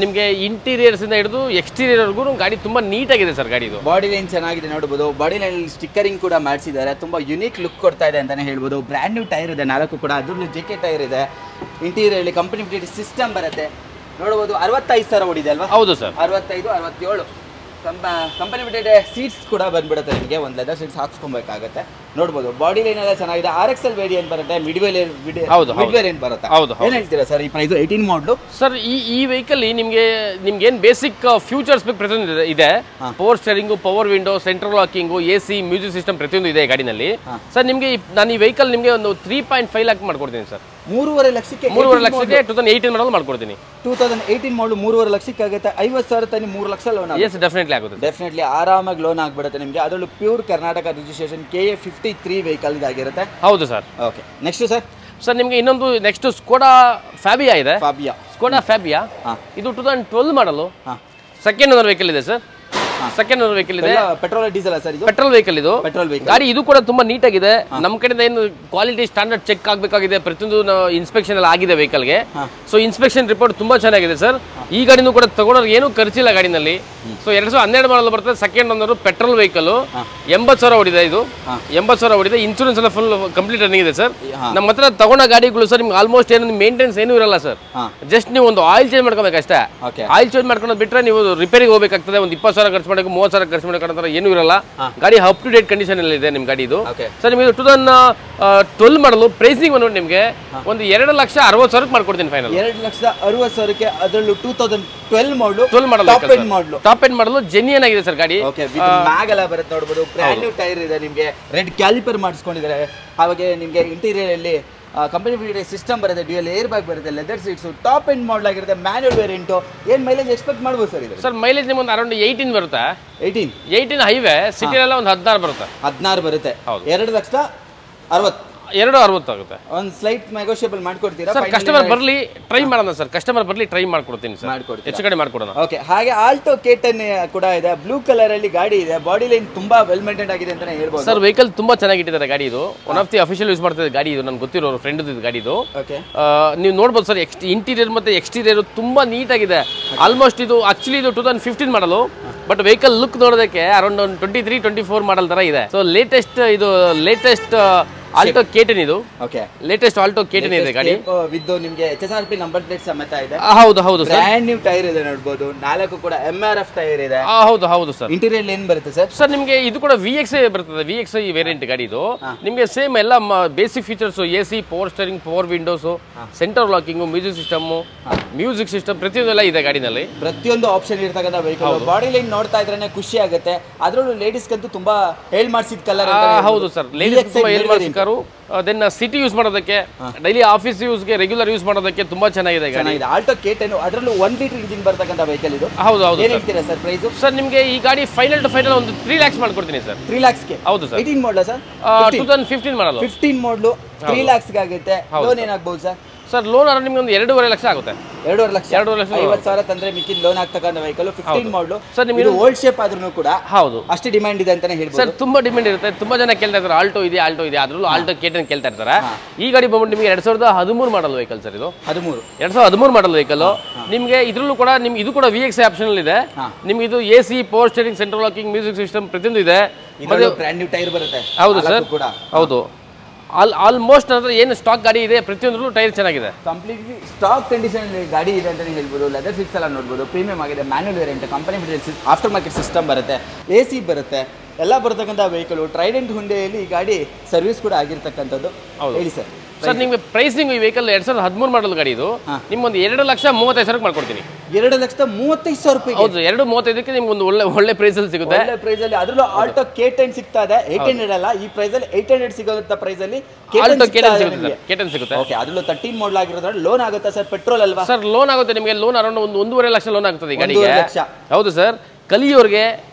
ನಿಮಗೆ ಇಂಟೀರಿಯರ್ಸ್ ಇಂದ ಹಿಡಿದು ಎಕ್ಸ್ಟೀರಿಯರ್ ವರೆಗೂ ಗಾಡಿ ತುಂಬಾ ನೀಟ್ ಆಗಿದೆ ಸರ್. ಗಾಡಿ ಬಾಡಿ ಲೈನ್ ಚೆನ್ನಾಗಿದೆ, ನೋಡಬಹುದು. ಬಾಡಿ ಲೈನ್ ಸ್ಟಿಕ್ಕರಿಂಗ್ ಕೂಡ ಮಾಡಿಸಿದ್ದಾರೆ. ತುಂಬಾ ಯುನೀಕ್ ಲುಕ್ ಕೊಡ್ತಾ ಇದೆ ಅಂತಾನೆ ಹೇಳ್ಬೋದು. ಬ್ರ್ಯಾಂಡ್ ನ್ಯೂ ಟೈರ್ ಇದೆ 4 ಕೂಡ. ಅದ್ರಲ್ಲೂ JK ಟೈರ್ ಇದೆ. ಇಂಟೀರಿಯರ್ ಕಂಪನಿ ಫಿಟೆಡ್ ಸಿಸ್ಟಮ್ ಬರುತ್ತೆ, ನೋಡಬಹುದು. 65,000 ಓಡಿದೆ ಅಲ್ವಾ? ಹೌದು ಸರ್. 65, 67 ಕಂಪನಿ ಫಿಟೆಡ್ ಸೀಟ್ಸ್ ಕೂಡ ಬಂದ್ಬಿಡುತ್ತೆ ನಿಮಗೆ. ಒಂದು ಲೆದರ್ ಸೀಟ್ಸ್ ಹಾಕ್ಸ್ಕೊಬೇಕಾಗತ್ತೆ. ನೋಡ್ಬೋದು ಬಾಡಿ ಲೈನ್ ಎಲ್ಲ ಚೆನ್ನಾಗಿದೆ. RXL ವೇರಿಯಂಟ್ ಬರುತ್ತೆ, ಮಿಡ್ ವೇರಿಯಂಟ್ ಬರುತ್ತೆ. ಏನ್ ಹೇಳ್ತೀರಾ ಸರ್ ಈ ಪ್ರೈಸ್ 18 ಮಾಡಲು? ಸರ್ ಈ ವೆಹಿಕಲ್ ನಿಮ್ಗೆ ಏನ್ ಬೇಸಿಕ್ ಫ್ಯೂಚರ್ಸ್ ಪ್ರತಿಯೊಂದು ಇದೆ. Power steering, power window, central locking, AC, music system ಪ್ರತಿಯೊಂದು ಇದೆ ಗಾಡಿನಲ್ಲಿ. ಸರ್ ನಿಮ್ಗೆ ನಾನು ಈ ವೆಹಿಕಲ್ ನಿಮ್ಗೆ ಒಂದು 3.5 lakhs ಮಾಡ್ಕೊಡ್ತೀನಿ ಸರ್. 3.5 ಲಕ್ಷಕ್ಕೆ 2018 ಮಾಡಲ್ ಮಾಡ್ಕೊಡ್ತೀನಿ. 2018 ಮಾಡಲು 3.5 ಲಕ್ಷಕ್ಕೆ ಆಗುತ್ತೆ. 50,000 ತನಕ 3 ಲಕ್ಷ ಲೋನ್ ಆಗುತ್ತೆ. ಎಸ್ ಡೆಫಿನೆಟ್ಲಿ ಆಗುತ್ತೆ. ಡೆಫಿನೆಟ್ಲಿ ಆರಾಮಾಗಿ ಲೋನ್ ಆಗ್ಬಿಡುತ್ತೆ ನಿಮಗೆ. ಅದರಲ್ಲೂ pure Karnataka registration KA 53 vehicle ಇದಾಗಿರುತ್ತೆ. ಹೌದು ಸರ್. ಓಕೆ, ನೆಕ್ಸ್ಟ್ ಸರ್ ನಿಮಗೆ ಇನ್ನೊಂದು ನೆಕ್ಸ್ಟ್ ಸ್ಕೋಡಾ ಫ್ಯಾಬಿಯಾ ಇದೆ. ಸ್ಕೋಡಾ ಫ್ಯಾಬಿಯಾ ಇದು 2012 ಮಾಡಲು. ಸೆಕೆಂಡ್ ಓನರ್ ವೆಹಿಕಲ್ ಇದೆ ಸರ್. ಸೆಕೆಂಡ್ ಓನರ್ ವೆಹಿಕಲ್ ಇದೆ. Petrol diesel sir? ಇದು ಪೆಟ್ರೋಲ್ ವೆಹಿಕಲ್. ಇದು ಗಾಡಿ ಇದು ಕೂಡ ತುಂಬಾ ನೀಟ್ ಆಗಿದೆ. ನಮ್ಮ ಕಡೆಯಿಂದ ಏನು ಕ್ವಾಲಿಟಿ ಸ್ಟ್ಯಾಂಡರ್ಡ್ ಚೆಕ್ ಆಗಬೇಕಾಗಿದೆ, ಪ್ರತಿಯೊಂದು ಇನ್ಸ್ಪೆಕ್ಷನ್ ಎಲ್ಲ ಆಗಿದೆ ವೆಹಿಕಲ್ಗೆ. ಸೊ ಇನ್ಸ್ಪೆಕ್ಷನ್ ರಿಪೋರ್ಟ್ ತುಂಬಾ ಚೆನ್ನಾಗಿದೆ ಸರ್. ಈ ಗಾಡಿನೂ ಕೂಡ ತಗೊಂಡ್ರೆ ಏನು ಖರ್ಚಿಲ್ಲ ಗಾಡಿನಲ್ಲಿ. ಸೊ 2012 ಮಾಡಲ್ ಬರ್ತದೆ. Second owner petrol vehicle. 80,000 ಹೊಡಿದೆ. ಇದು 80,000 ಹೊಡಿದೆ. ಇನ್ಶೂರೆನ್ಸ್ ಎಲ್ಲ ಫುಲ್ ಕಂಪ್ಲೀಟ್ ರನ್ನಿಂಗ್ ಇದೆ ಸರ್. ನಮ್ಮ ಹತ್ರ ತಗೊಂಡ ಗಾಡಿಗಳು ಸರ್ ನಿಮ್ಗೆ ಆಲ್ಮೋಸ್ಟ್ ಏನು ಮೇಂಟೆನೆನ್ಸ್ ಏನೂ ಇರಲ್ಲ ಸರ್. ಜಸ್ಟ್ ನೀವು ಒಂದು ಆಯಿಲ್ ಚೇಂಜ್ ಮಾಡ್ಕೋಬೇಕಷ್ಟೇ. ಆಯಿಲ್ ಚೇಂಜ್ ಮಾಡ್ಕೊಂಡು ಬಿಟ್ರೆ ನೀವು ರಿಪೇರಿಗೆ ಹೋಗಬೇಕಾಗ್ತದೆ. ಒಂದು 20,000 ಖರ್ಚು ಮಾಡಬೇಕು, 30,000 ಖರ್ಚು ಮಾಡೋ ಏನೂ ಇರಲ್ಲ. ಗಾಡಿ ಅಪ್ ಟು ಡೇಟ್ ಕಂಡೀಷನ್ ಅಲ್ಲಿ ಇದೆ ನಿಮ್ ಗಾಡಿ ಇದು. ಸರ್ ನಿಮಗೆ 2012 ಮಾಡಲು ಪ್ರೈಸಿಂಗ್ ಬಂದ್ಬಿಟ್ಟು ನಿಮಗೆ ಒಂದು 2,60,000 ಮಾಡ್ಕೊಡ್ತೀನಿ ಫೈನಲ್. 2,60,000ಕ್ಕೆ ಅದರಲ್ಲೂ 2012 ಮಾಡಲು ಟಾಪ್ ಎಂಡ್ ಮಾಡಲು ಜೆನ್ಯೂನ್ ಆಗಿದೆ ಸರ್ ಗಾಡಿ. ಮ್ಯಾಗ್ ಎಲ್ಲ ಬರುತ್ತೆ ನೋಡಬಹುದು. ಬ್ರ್ಯಾಂಡ್ ನ್ಯೂ ಟೈರ್ ಇದೆ ನಿಮಗೆ. ರೆಡ್ ಕ್ಯಾಲಿಪರ್ ಮಾಡಿಸ್ಕೊಂಡಿದ್ದಾರೆ. ಹಾಗೆ ನಿಮಗೆ ಇಂಟೀರಿಯರ್ ಅಲ್ಲಿ ಕಂಪನಿ ಫಿಟೆಡ್ ಸಿಸ್ಟಮ್ ಬರುತ್ತೆ, ಡ್ಯೂಯಲ್ ಏರ್ ಬ್ಯಾಗ್ ಬರುತ್ತೆ, leather seats, top end model ಆಗಿರುತ್ತೆ, ಮ್ಯಾನ್ಯುವಲ್ ವೇರಿಯಂಟ್. ಏನ್ ಮೈಲೇಜ್ ಎಕ್ಸ್ಪೆಕ್ಟ್ ಮಾಡ್ಬೋದು ಸರ್ ಇದು? ಸರ್ ಮೈಲೇಜ್ ನಿಮ್ಗೆ ಒಂದು ಅರೌಂಡ್ 18 ಬರುತ್ತೆ. 18 ಹೈವೇ, ಸಿಟಿಲೆಲ್ಲ ಒಂದು 16 ಬರುತ್ತೆ. 16 ಬರುತ್ತೆ. 2,60,000 260 ಆಗುತ್ತೆ. ಒಂದು ಸ್ಲೈಟ್ ನೆಗೋಷಿಯಬಲ್ ಮಾಡ್ಕೊಡ್ತೀರಾ ಸರ್? ಕಸ್ಟಮರ್ ಬರಲಿ ಟ್ರೈ ಮಾಡೋಣ ಸರ್. ಕಸ್ಟಮರ್ ಬರಲಿ ಟ್ರೈ ಮಾಡ್ಕೊಡ್ತೀನಿ ಸರ್. ಹೆಚ್ಚು ಕಡೆ ಮಾಡ್ಕೊಡೋಣ. ಓಕೆ, ಹಾಗೆ ಆಲ್ಟೋ K10 ಕೂಡ ಇದೆ. ಬ್ಲೂ ಕಲರ್ ಅಲ್ಲಿ ಗಾಡಿ ಇದೆ. ಬಾಡಿ ಲೈನ್ ತುಂಬಾ ವೆಲ್ ಮೇಂಟೈನ್ ಆಗಿದೆ ಅಂತಾನೆ ಹೇಳ್ಬೋದು ಸರ್. ವೆಹಿಕಲ್ ತುಂಬಾ ಚೆನ್ನಾಗಿ ಇಟ್ಟಿದ್ದಾರೆ ಗಾಡಿ. ಇದು one of the official use ಮಾಡ್ತಿದ್ದಾರೆ ಗಾಡಿ. ಇದು ನನ್ಗೆ ಗೊತ್ತಿರೋ ಫ್ರೆಂಡ್ ಇದು ಗಾಡಿ ಇದು. ನೀವು ನೋಡ್ಬೋದು ಸರ್, ಇಂಟೀರಿಯರ್ ಮತ್ತೆ ಎಕ್ಸ್ಟೀರಿಯರ್ ತುಂಬಾ ನೀಟ್ ಆಗಿದೆ. ಆಲ್ಮೋಸ್ಟ್ ಇದು ಆಕ್ಚುಲಿ ಇದು 2015 ಮಾಡಲು. ಬಟ್ ವೆಹಿಕಲ್ ಲುಕ್ ನೋಡೋದಕ್ಕೆ ಅರೌಂಡ್ 23-24 ಮಾಡಲ್ ತರ ಇದೆ. ಸೊ ಲೇಟೆಸ್ಟ್ ಆಲ್ಟೋ K10 ಇದು. ಓಕೆ, ಲೇಟೆಸ್ಟ್ ಆಲ್ಟೋ K10 ಇದೆ ಗಾಡಿ. ವಿತ್ ನಿಮಗೆ HSRP ನಂಬರ್ ಪ್ಲೇಟ್ ಸಮೇತ ಇದೆ. ಹೌದು ಸರ್. ಬ್ರ್ಯಾಂಡ್ ನ್ಯೂ ಟೈರ್ ಇದೆ ನೋಡಬಹುದು. 4 ಕೂಡ MRF ಟೈರ್ ಇದೆ. ಹೌದು ಸರ್. ಇಂಟೀರಿಯರ್ ಏನ್ ಬರುತ್ತೆ ಸರ್? ಸರ್ ನಿಮಗೆ ಇದು ಕೂಡ VXI ಬರ್ತದೆ. VXI ವೇರಿಯಂಟ್ ಗಾಡಿ ಇದು. ನಿಮಗೆ ಸೇಮ್ ಎಲ್ಲ basic features, AC, power steering, power Windows, centre locking, music system ಪ್ರತಿಯೊಂದು ಎಲ್ಲ ಇದೆ ಗಾಡಿನಲ್ಲಿ. ಪ್ರತಿಯೊಂದು ಆಪ್ಷನ್ ಇರ್ತಕ್ಕಂಥ ವೆಹಿಕಲ್. ಬಾಡಿ ಲೈನ್ ನೋಡ್ತಾ ಇದ್ರೇನೆ ಖುಷಿ ಆಗುತ್ತೆ. ಅದರಲ್ಲೂ ಲೇಡೀಸ್ಗಂತೂ ತುಂಬಾ ಹೇಳ್ ಮಾಡಿಸಿದ ಕಲರ್. ಹೌದು ಸರ್, ಲೇಡೀಸ್ ತುಂಬಾ ಹೇಳ್ ಮಾಡಿಸಿದ ಕಾರು. ದೆನ್ ಸಿಟಿ ಯೂಸ್ ಮಾಡೋದಕ್ಕೆ, ಡೈಲಿ ಆಫೀಸ್ ಯೂಸ್ಗೆ, ರೆಗ್ಯುಲರ್ ಯೂಸ್ ಮಾಡೋದಕ್ಕೆ ತುಂಬಾ ಚೆನ್ನಾಗಿದೆ ಗಾಡಿ. ಆಲ್ಟೋ K10 ಅದರಲ್ಲೂ 1 ಲೀಟರ್ ಇಂಜಿನ್ ಬರ್ತಕ್ಕಂಥ ವೆಹಿಕಲ್ ಇದು. ಹೌದು. ಏನು ಹೇಳ್ತೀರಾ ಸರ್ ಪ್ರೈಸ್? ಸರ್ ನಿಮಗೆ ಈ ಗಾಡಿ ಫೈನಲ್ ಟು ಫೈನಲ್ ಒಂದು 3 lakhs ಮಾಡ್ಕೊಡ್ತೀನಿ ಸರ್. 3 lakhsಗೆ? ಹೌದು ಸರ್. 18 ಮಾಡಲ ಸರ್? 2015 ಮಾಡಲು. 15 ಮಾಡಲು 3 lakhsಗೆ ಆಗುತ್ತೆ. ಲೋನ್ ಏನಾಗಬಹುದು ಸರ್? ಸರ್ ಲೋನ್ ನಿಮಗೆ ಒಂದು 2.5 ಲಕ್ಷ ಆಗುತ್ತೆ. 2.5 ಲಕ್ಷ. 50,000 ತಂದ್ರೆ ಮಿಕ್ಕಿದ ಲೋನ್ ಆಗ್ತಕ್ಕಂಥ ವೆಹಿಕಲ್. 15 ಮಾಡಲು ಸರ್. ನಿಮಗೆ ಓಲ್ಡ್ ಶೇಪ್ ಆದ್ರೂ ಕೂಡ ಹೌದು ಅಷ್ಟು ಡಿಮ್ಯಾಂಡ್ ಇದೆ ಅಂತಾನೆ ಹೇಳ್ಬೋದು ಸರ್. ತುಂಬಾ ಡಿಮ್ಯಾಂಡ್ ಇರುತ್ತೆ. ತುಂಬಾ ಜನ ಕೇಳ್ತಾ ಇದ್ದಾರೆ ಆಲ್ಟೋ ಇದೆ ಅದ್ರಲ್ಲೂ ಆಲ್ಟೋ K10 ಕೇಳ್ತಾ ಇರ್ತಾರೆ. ಈ ಗಾಡಿ ಬಂದ್ಬಿಟ್ಟು ನಿಮಗೆ 2013 ಮಾಡಲ್ ವೆಹಿಕಲ್ ಸರ್. ಇದು 2013 ಮಾಡಲ್ ವೆಹಿಕಲ್. ನಿಮಗೆ ಇದ್ರಲ್ಲೂ ಕೂಡ ನಿಮ್ಗೆ ಇದು ಕೂಡ VXI ಆಪ್ಷನ್ ಇದೆ. ನಿಮ್ಗೆ ಇದು AC, power steering, central locking, music system ಪ್ರತಿಯೊಂದು ಇದೆ. ಬ್ರ್ಯಾಂಡ್ ನ್ಯೂ ಟೈರ್ ಬರುತ್ತೆ. ಹೌದು ಸರ್. ಹೌದು. ಆಲ್ಮೋಸ್ಟ್ ಅಂದ್ರೆ ಏನು ಸ್ಟಾಕ್ ಗಾಡಿ ಇದೆ ಪ್ರತಿಯೊಂದರಲ್ಲೂ ಟೈರ್ ಚೆನ್ನಾಗಿದೆ. ಕಂಪ್ಲೀಟ್ಲಿ ಸ್ಟಾಕ್ ಕಂಡೀಷನ್ ಗಾಡಿ ಇದೆ ಅಂತಾನೆ ಹೇಳ್ಬೋದು. ಲೆದರ್ ಸೀಟ್ಸ್ ಎಲ್ಲ ನೋಡ್ಬೋದು. ಪ್ರೀಮಿಯಂ ಆಗಿದೆ. Manual variant, company fitted after market system ಬರುತ್ತೆ. AC ಬರುತ್ತೆ. ಎಲ್ಲ ಬರ್ತಕ್ಕಂಥ ವೆಹಿಕಲ್. ಟ್ರೈಡೆಂಟ್ ಹುಂಡೆಯಲ್ಲಿ ಈ ಗಾಡಿ ಸರ್ವಿಸ್ ಕೂಡ ಆಗಿರ್ತಕ್ಕಂಥದ್ದು. ಹೇಳಿ ಸರ್. ಸರ್ ನಿಮಗೆ ಪ್ರೈಸಿಂಗ್ ಈ ವೆಹಿಕಲ್ 2013 ಮಾಡಲ್ ಗಾಡಿ ಇದು. ನಿಮ್ಗೊಂದು 2,35,000 ಮಾಡ್ಕೊಡ್ತೀನಿ. 2,35,000 ರೂಪಾಯಿ. ಹೌದು, 2,35,000ಕ್ಕೆ ನಿಮ್ಗೆ ಒಂದು ಒಳ್ಳೆ ಪ್ರೈಸ್ ಅಲ್ಲಿ ಸಿಗುತ್ತೆ. ಒಳ್ಳೆ ಪ್ರೈಸ್ ಅಲ್ಲಿ. ಅದರಲ್ಲೂ ಆಲ್ಟೋ K10 ಸಿಗ್ತಾ ಇದೆ. 800 ಅಲ್ಲ, ಈ ಪ್ರೈಸ್ ಅಲ್ಲಿ 800 ಸಿಗೋಂತ ಪ್ರೈಸ್ ಅಲ್ಲಿ K10 ಸಿಗುತ್ತೆ. ಓಕೆ, ಅದರಲ್ಲೂ 13 ಮಾಡಲ್ ಆಗಿರೋದ್ರಲ್ಲಿ ಲೋನ್ ಆಗುತ್ತಾ ಸರ್? ಪೆಟ್ರೋಲ್ ಅಲ್ವಾ ಸರ್? ಲೋನ್ ಆಗುತ್ತೆ ನಿಮಗೆ. ಲೋನ್ ಅರೌಂಡ್ ಒಂದು 1.5 ಲಕ್ಷ ಲೋನ್ ಆಗುತ್ತದೆ ಈ ಗಾಡಿಗೆ. ಹೌದು ಸರ್. ಕಲಿಯೋರಿಗೆ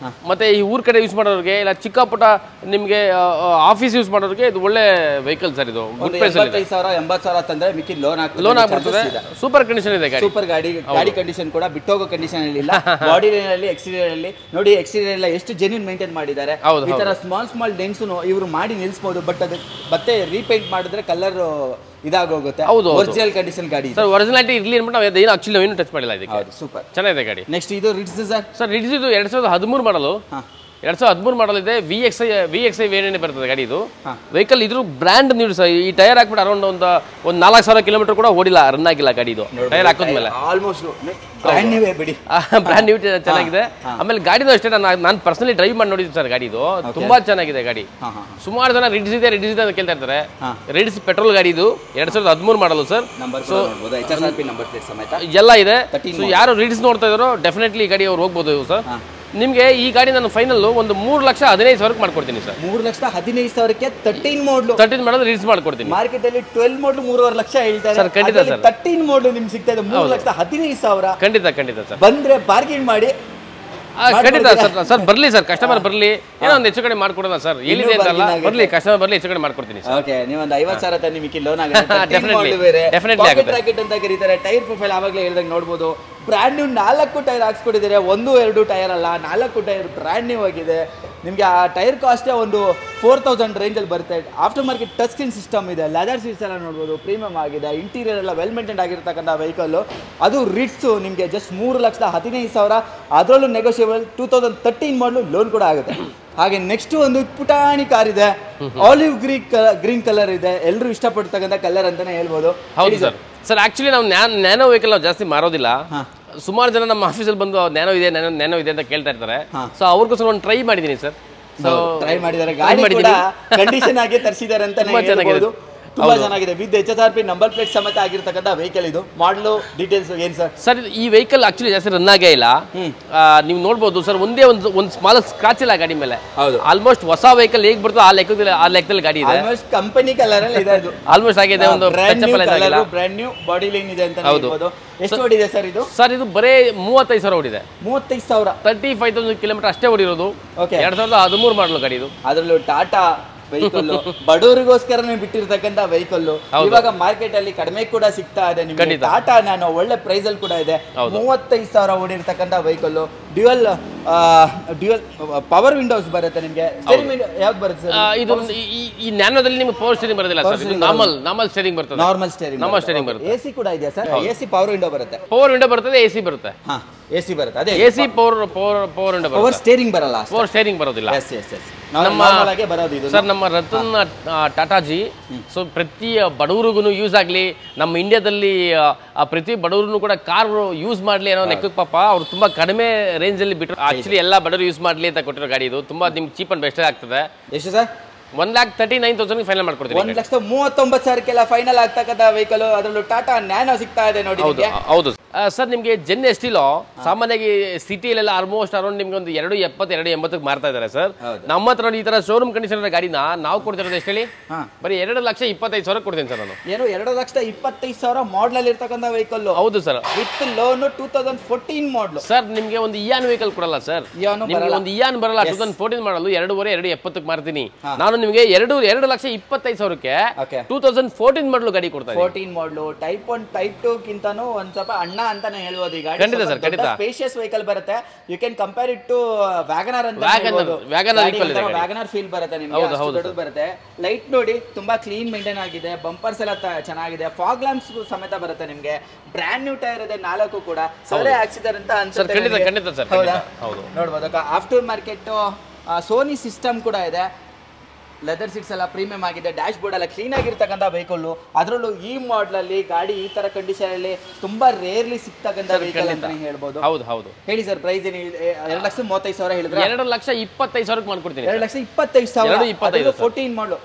ಮತ್ತೆ ಈ ಊರ್ ಕಡೆ ಯೂಸ್ ಮಾಡೋರಿಗೆ, ಇಲ್ಲ ಚಿಕ್ಕ ಪುಟ್ಟ ನಿಮಗೆ ಆಫೀಸ್ ಯೂಸ್ ಮಾಡೋರಿಗೆ ಇದು ಒಳ್ಳೆ ವೆಹಿಕಲ್ ಸರ್. ಇದು 75,000-80,000 ತಂದ್ರೆ ಮಿಕ್ಕಿ ಲೋನ್ ಆಗ್ಬಿಡ್ತದೆ. ಸೂಪರ್ ಕಂಡೀಷನ್ ಇದೆ ಗಾಡಿ. ಸೂಪರ್ ಗಾಡಿ ಕಂಡೀಷನ್ ಕೂಡ ಬಿಟ್ಟೋಗೋ ಕಂಡೀಷನ್ ಅಲ್ಲಿ ಇಲ್ಲ. ಬಾಡಿ ಲೈನ್ ಅಲ್ಲಿ, ಎಕ್ಸ್ಟೀರಿಯರ್ ಅಲ್ಲಿ ನೋಡಿ. ಎಕ್ಸ್ಟೀರಿಯರ್ ಎಲ್ಲ ಎಷ್ಟು ಜೆನ್ಯೂನ್ ಮೇಂಟೈನ್ ಮಾಡಿದ್ದಾರೆ. ಈ ತರ ಸ್ಮಾಲ್ ಡೆನ್ಸ್ ಇವರು ಮಾಡಿ ನಿಲ್ಸಬಹುದು. ಬಟ್ ಅದು ಮತ್ತೆ ರೀಪೇಂಟ್ ಮಾಡಿದ್ರೆ ಕಲರ್ ಇದಾಗೋಗುತ್ತೆ. ಹೌದು, ಒರಿಜಿನಲ್ ಕಂಡೀಷನ್ ಗಾಡಿ ಸರ್. ಒರಿಜಿನಾಲಿಟಿ ಇರ್ಲಿ ಅಂದ್ಬಿಟ್ಟು ನಾವು ಏನು ಆಕ್ಚುಲಿ ಏನು ಟಚ್ ಮಾಡಿಲ್ಲ ಇದಕ್ಕೆ. ಸೂಪರ್ ಚೆನ್ನಾಗಿದೆ ಗಾಡಿ. ನೆಕ್ಸ್ಟ್ ಇದು ರಿಟ್ಸ್ ಸರ್. ಸರ್ ರಿಟ್ಸ್ ಇದು 2013 ಮಾಡಲು. 2013 ಮಾಡಲ್ ಇದೆ. VXI ವೇರಿಯಂಟ್ ಬರ್ತದೆ ಗಾಡಿ ಇದು. ವೆಹಿಕಲ್ ಇದ್ರ ಬ್ರ್ಯಾಂಡ್ ನ್ಯೂ ಸರ್. ಈ ಟೈರ್ ಹಾಕ್ಬಿಟ್ಟು ಅರೌಂಡ್ ಒಂದು 4000 ಕಿಲೋಮೀಟರ್ ಕೂಡ ಓಡಿಲ್ಲ, ರನ್ ಆಗಿಲ್ಲ ಗಾಡಿ ಇದು ಟೈರ್ ಹಾಕಿದ್ಮೇಲೆ. ಆಲ್ಮೋಸ್ಟ್ ಬ್ರ್ಯಾಂಡ್ ನ್ಯೂ ಬಿಡಿ, ಬ್ರ್ಯಾಂಡ್ ನ್ಯೂ ಚೆನ್ನಾಗಿದೆ. ಆಮೇಲೆ ಗಾಡಿದು ಅಷ್ಟೇ, ನಾನು ಪರ್ಸನಲಿ ಡ್ರೈವ್ ಮಾಡಿ ನೋಡಿದ್ದೀನಿ ಸರ್. ಗಾಡಿ ಇದು ತುಂಬಾ ಚೆನ್ನಾಗಿದೆ ಗಾಡಿ. ಸುಮಾರು ಜನ ರಿಡ್ಸ್ ಇದೆ ಅಂತ ಕೇಳ್ತಾ ಇರ್ತಾರೆ. ರಿಡ್ಸ್ ಪೆಟ್ರೋಲ್ ಗಾಡಿ ಇದು, 2013 ಮಾಡಲು ಸರ್. ಎಲ್ಲ ಇದೆ. ಯಾರು ರಿಡ್ಸ್ ನೋಡ್ತಾ ಇದಾರೋ ಡೆಫಿನೆಟ್ಲಿ ಈ ಗಾಡಿ ಅವ್ರು ಹೋಗ್ಬೋದು ಸರ್. ನಿಮಗೆ ಈ ಗಾಡಿ ನಾನು ಫೈನಲ್ ಒಂದು 3,15,000 ಮಾಡ್ಕೊಡ್ತೀನಿ ಸರ್. 3,15,000ಕ್ಕೆ 13 ಮಾಡಲು ರಿಡ್ಸ್ ಮಾಡ್ಕೊಡ್ತೀನಿ. ಮಾರ್ಕೆಟ್ ಅಲ್ಲಿ 12 ಮಾಡಲ್ 3.5 ಲಕ್ಷ ಹೇಳ್ತಾರೆ ಸರ್. ಖಂಡಿತ ಸರ್. 13 ಮಾಡಲ್ ನಿಮ್ಗೆ ಸಿಗ್ತಾ ಇದೆ 3,15,000. ಖಂಡಿತ ಸರ್. ಬಂದ್ರೆ ಬಾರ್ಗೇನ್ ಮಾಡಿ. ಖಂಡಿತ ಸರ್ ಬರ್ಲಿ ಸರ್, ಕಸ್ಟಮರ್ ಬರ್ಲಿ, ಏನೋ ಒಂದು ಹೆಚ್ಚು ಕಡೆ ಮಾಡ್ಕೊಡೋಣ ಸರ್. ಎಲ್ಲಿದೆ ಅಂತಲ್ಲ, ಬರ್ಲಿ ಕಸ್ಟಮರ್ ಬರ್ಲಿ, ಹೆಚ್ಚು ಕಡೆ ಮಾಡ್ಕೊಡ್ತೀನಿ ಸರ್. ಓಕೆ, ನೀವೊಂದು 50,000 ತನಕ ನಿಮಗೆ ಲೋನ್ ಆಗುತ್ತೆ. ಡೆಫಿನೆಟ್ಲಿ ಆಗುತ್ತೆ. ರಾಕೆಟ್ ಅಂತ ಕರೀತಾರೆ. ಟೈರ್ ಪ್ರೊಫೈಲ್ ಆವಾಗಲೇ ಹೇಳಿದಾಗ ನೋಡ್ಬೋದು. ಬ್ರ್ಯಾಂಡ್ ನ್ಯೂ 4 ಟೈರ್ ಹಾಕ್ಸ್ಕೊಟ್ಟಿದ್ದಾರೆ, 1-2 ಟೈರ್ ಅಲ್ಲ, 4 ಟೈರ್ ಬ್ರ್ಯಾಂಡ್ ನ್ಯೂ ಆಗಿದೆ. ನಿಮಗೆ ಆ ಟೈರ್ ಕಾಸ್ಟೇ ಒಂದು 4,000 ರೇಂಜಲ್ಲಿ ಬರುತ್ತೆ. After market touch screen system ಇದೆ, ಲೆದರ್ ಸೀಟ್ಸ್ ಎಲ್ಲ ನೋಡ್ಬೋದು, ಪ್ರೀಮಿಯಮ್ ಆಗಿದೆ. ಇಂಟೀರಿಯರ್ ಎಲ್ಲ ವೆಲ್ ಮೇಂಟೈನ್ ಆಗಿರ್ತಕ್ಕಂಥ ವೆಹಿಕಲ್ಲು. ಅದು ರಿಟ್ಸು ನಿಮಗೆ ಜಸ್ಟ್ 3,15,000, ಅದರಲ್ಲೂ ನೆಗೋಷಿಯಬಲ್. 2013 ಮಾಡಲು ಲೋನ್ ಕೂಡ ಆಗುತ್ತೆ. ಹಾಗೆ ನೆಕ್ಸ್ಟ್ ಒಂದು ಪುಟಾಣಿ ಕಾರ್ ಇದೆ, ಆಲಿವ್ ಗ್ರೀನ್ ಕಲರ್ ಇದೆ. ಎಲ್ಲರೂ ಇಷ್ಟಪಡ್ತಕ್ಕಂಥ ಕಲರ್ ಅಂತಾನೆ ಹೇಳ್ಬೋದು. ಹೌದು ಸರ್. ಸರ್ ಆಕ್ಚುಲಿ ನಾವು ನ್ಯಾನೋ ವೆಹಿಕಲ್ ನಾವು ಜಾಸ್ತಿ ಮಾರೋದಿಲ್ಲ. ಸುಮಾರು ಜನ ನಮ್ಮ ಆಫೀಸಲ್ಲಿ ಬಂದು ನ್ಯಾನೋ ಇದೆ ಅಂತ ಕೇಳ್ತಾ ಇರ್ತಾರೆ. ಸೊ ಅವ್ರಿಗೋಸ್ಕರ ಒಂದು ಟ್ರೈ ಮಾಡಿದ್ದೀನಿ ಸರ್. ಸೊ ಟ್ರೈ ಮಾಡಿದ್ದಾರೆ, ಗಾಡಿ ಕೂಡ ಕಂಡೀಷನ್ ಆಗಿ ತರಿಸಿದ್ದಾರೆ ಅಂತ ಹೇಳ್ಬೋದು. ತುಂಬಾ ಚೆನ್ನಾಗಿದೆ. ವಿತ್ HSRP ನಂಬರ್ ಪ್ಲೇಟ್ ಸಮೇತ ಆಗಿರ್ತಕ್ಕಂಥ ವೆಹಿಕಲ್ ಇದು. ಮಾಡಲು ಡೀಟೇಲ್ಸ್ ಏನು ಸರ್? ಸರ್ ಈ ವೆಹಿಕಲ್ ಆಕ್ಚುಲಿ ಜಾಸ್ತಿ ರನ್ ಆಗೇ ಇಲ್ಲ. ನೀವು ನೋಡ್ಬೋದು ಸರ್, ಒಂದೇ ಒಂದು ಸ್ಮಾಲ್ ಸ್ಕ್ರಾಚ್ ಇಲ್ಲ ಗಾಡಿ ಮೇಲೆ. ಆಲ್ಮೋಸ್ಟ್ ಹೊಸ ವೆಹಿಕಲ್ ಹೇಗೆ ಬರ್ತೋ ಆ ಲೆಕ್ಕದಲ್ಲಿ ಗಾಡಿ ಇದೆ. ಆಲ್ಮೋಸ್ಟ್ ಕಂಪನಿ ಕಲರ್ ಅಲ್ಲಿ ಇದೆ. ಅದು ಆಲ್ಮೋಸ್ಟ್ ಆಗಿದೆ. ಒಂದು ಬ್ರ್ಯಾಂಡ್ ನ್ಯೂ ಬಾಡಿ ಲೈನ್ ಇದೆ ಅಂತ ಹೇಳ್ಬೋದು. ಎಷ್ಟು ಓಡಿದೆ ಸರ್ ಇದು? ಸರ್ ಇದು ಬರೇ 35,000 ಓಡಿದೆ. 35,000, 35,000 ಕಿಲೋಮೀಟರ್ ಅಷ್ಟೇ ಓಡಿರೋದು. 2013 ಮಾಡಲು ಗಾಡಿ ಇದು. ಅದರಲ್ಲೂ ಟಾಟಾ ವೆಹಿಕಲ್, ಬಡವರಿಗೋಸ್ಕರನೇ ಬಿಟ್ಟಿರ್ತಕ್ಕಂಥ ವೆಹಿಕಲ್. ಇವಾಗ ಮಾರ್ಕೆಟ್ ಅಲ್ಲಿ ಕಡಿಮೆ ಕೂಡ ಸಿಗ್ತಾ ಇದೆ ನಿಮಗೆ. ಟಾಟಾ ನ್ಯಾನೋ ಒಳ್ಳೆ ಪ್ರೈಸ್ ಅಲ್ಲಿ ಕೂಡ ಇದೆ. 35,000 ಓಡಿರ್ತಕ್ಕಂಥ ವೆಹಿಕಲ್. ಡ್ಯುಯಲ್ ಪವರ್ ವಿಂಡೋಸ್ ಬರುತ್ತೆ ನಿಮಗೆ. ಸ್ಟೀರಿಂಗ್ ಯಾವ್ದು ಬರುತ್ತೆ ಸರ್? ಇದು ಈ ನ್ಯಾನೋದಲ್ಲಿ ನಿಮಗೆ ಪವರ್ ಸ್ಟೀರಿಂಗ್ ಬರೋದಿಲ್ಲ ಸರ್. ನಾರ್ಮಲ್ ಸ್ಟೀರಿಂಗ್ ಬರ್ತದೆ. ನಾರ್ಮಲ್ ಸ್ಟೀರಿಂಗ್ ಬರುತ್ತೆ. ಎಸಿ ಕೂಡ ಇದೆಯಾ ಸರ್? ಎಸಿ ಪವರ್ ವಿಂಡೋ ಬರುತ್ತೆ. ಪವರ್ ವಿಂಡೋ ಬರ್ತದೆ, ಎಸಿ ಬರುತ್ತೆ. ಎಸಿ ಬರುತ್ತೆ. ಅದೇ AC power window. Power steering ಬರಲ್ಲ. ಪವರ್ ಸ್ಟೀರಿಂಗ್ ಬರೋದಿಲ್ಲ. ಸರ್ ನಮ್ಮ ರತನ್ ಟಾಟಾಜಿ, ಸೊ ಪ್ರತಿ ಬಡವರಿಗೂ ಯೂಸ್ ಆಗಲಿ, ನಮ್ಮ ಇಂಡಿಯಾದಲ್ಲಿ ಪ್ರತಿ ಬಡವರು ಕೂಡ ಕಾರ್ ಯೂಸ್ ಮಾಡಲಿ ಅನ್ನೋ ಲೆಕ್ಕಕ್ಕೆ ಪಾಪ ಅವ್ರು ತುಂಬಾ ಕಡಿಮೆ ರೇಂಜ್ ಅಲ್ಲಿ ಬಿಟ್ಟರು. ಆಕ್ಚುಲಿ ಎಲ್ಲ ಬಡವರು ಯೂಸ್ ಮಾಡಲಿ ಅಂತ ಕೊಟ್ಟಿರೋ ಗಾಡಿ ಇದು. ತುಂಬಾ ನಿಮ್ಗೆ ಚೀಪ್ ಅಂಡ್ ಬೆಸ್ಟ್ ಆಗ್ತದೆ. ಎಷ್ಟು ಸರ್? 1,39,000 ಫೈನಲ್ ಮಾಡ್ಕೊಡ್ತೀನಿ. 1,39,000 ಫೈನಲ್ ಆಗ್ತಕ್ಕಂಥ ವೆಹಿಕಲ್. ಅದರಲ್ಲೂ ಟಾಟಾ ನ್ಯಾನೋ ಸಿಗ್ತಾ ಇದೆ ನೋಡಿ. ಹೌದು ಸರ್. ನಿಮಗೆ ಜೆನ್ ಎಸ್ಟಿಲೋ ಸಾಮಾನ್ಯವಾಗಿ ಸಿಟಿಯಲ್ಲೆಲ್ಲ ಆಲ್ಮೋಸ್ಟ್ ಅರೌಂಡ್ ನಿಮ್ಗೆ ಒಂದು 270, 280 ಮಾರ್ತಾ ಇದ್ದಾರೆ ಸರ್. ನಮ್ಮ ಹತ್ರ ಈ ತರ ಶೋರೂಮ್ ಕಂಡೀಷನ್ ಗಾಡಿನ ನಾವು ಕೊಡ್ತಿರೋದು ಎಷ್ಟು ಹೇಳಿ? ಬರೀ 2,25,000 ಕೊಡ್ತೀನಿ ಸರ್ ನಾನು. ಏನು 2,25,000 ಮಾಡಲ್ ಅಲ್ಲಿ ಇರ್ತಕ್ಕಂಥ ವೆಹಿಕಲ್? ಹೌದು sir. With loan 2014 model sir. ನಿಮ್ಗೆ ಒಂದು ಇಯಾನ್ ವೆಹಿಕಲ್ ಕೊಡಲ್ಲ ಸರ್. ನಿಮ್ಗೆ ಒಂದು ಇಯಾನ್ ಬರಲ್ಲ. 2014 ಮಾಡಲು 2,70,000 ಮಾರ್ತೀನಿ ನಾನು ನಿಮಗೆ. 2,25,000ಕ್ಕೆ 2014 ಮಾಡಲು ಗಾಡಿ ಕೊಡ್ತಾ ಇದ್ದೀನಿ. 14 ಮಾಡಲು ಟೈಪ್ 1 ಟೈಪ್ 2 ಗಿಂತನೂ ಒಂದ್ ಸ್ವಲ್ಪ ಅಣ್ಣ ಅಂತಾನೆ ಹೇಳ್ಬೋದು ಈ ಗಾಡಿ. ಖಂಡಿತ ಸರ್, ಖಂಡಿತ. ಸ್ಪೇಷಿಯಸ್ ವೆಹಿಕಲ್ ಬರುತ್ತೆ. You can compare it to WagonR ಅಂತ. ವ್ಯಾಗನರ್ ಫೀಲ್ ಬರುತ್ತೆ ನಿಮಗೆ. ಅಷ್ಟು ದೊಡ್ಡದು ಬರುತ್ತೆ. ಲೈಟ್ ನೋಡಿ ತುಂಬಾ ಕ್ಲೀನ್ ಮೇಂಟೈನ್ ಆಗಿದೆ. ಬಂಪರ್ಸ್ ಎಲ್ಲ ಚೆನ್ನಾಗಿದೆ. ಫಾಗ್ ಲ್ಯಾಂಪ್ಸ್ ಸಮೇತ ಬರುತ್ತೆ ನಿಮಗೆ. ಬ್ರ್ಯಾಂಡ್ ನ್ಯೂ ಟೈರ್ ಇದೆ 4 ಕೂಡ. ಸೊಳ್ಳೆ ಹಾಕ್ಸಿದ್ದಾರೆ ಅಂತ ಅನ್ಸುತ್ತೆ. ಖಂಡಿತ ಸರ್. ಹೌದು, ನೋಡ್ಬೋದು. ಆಫ್ಟರ್ ಮಾರ್ಕೆಟ್ ಸೋನಿ ಸಿಸ್ಟಮ್ ಕೂಡ ಇದೆ. ಲೆದರ್ ಸೀಟ್ಸ್ ಎಲ್ಲ ಪ್ರೀಮಿಯಂ ಆಗಿದೆ. ಡ್ಯಾಶ್ ಬೋರ್ಡ್ ಎಲ್ಲ ಕ್ಲೀನ್ ಆಗಿರ್ತಕ್ಕಂಥ ವೆಹಿಕಲ್. ಅದರಲ್ಲೂ ಈ ಮಾಡಲ್ ಅಲ್ಲಿ ಗಾಡಿ ಈ ತರ ಕಂಡೀಷನ್ ಅಲ್ಲಿ ತುಂಬಾ ರೇರ್ಲಿ ಸಿಗ್ತಕ್ಕಂಥ ವೆಹಿಕಲ್ ಅಂತಾನೆ ಹೇಳ್ಬೋದು. ಹೌದು. ಹೇಳಿ ಸರ್, ಪ್ರೈಸ್ ಏನು? 2,35,000 ಹೇಳಿದ್ರೆ 2,25,000 ಮಾಡ್ಕೊಡ್ತೀನಿ. 2,25,000 14 ಮಾಡಲು.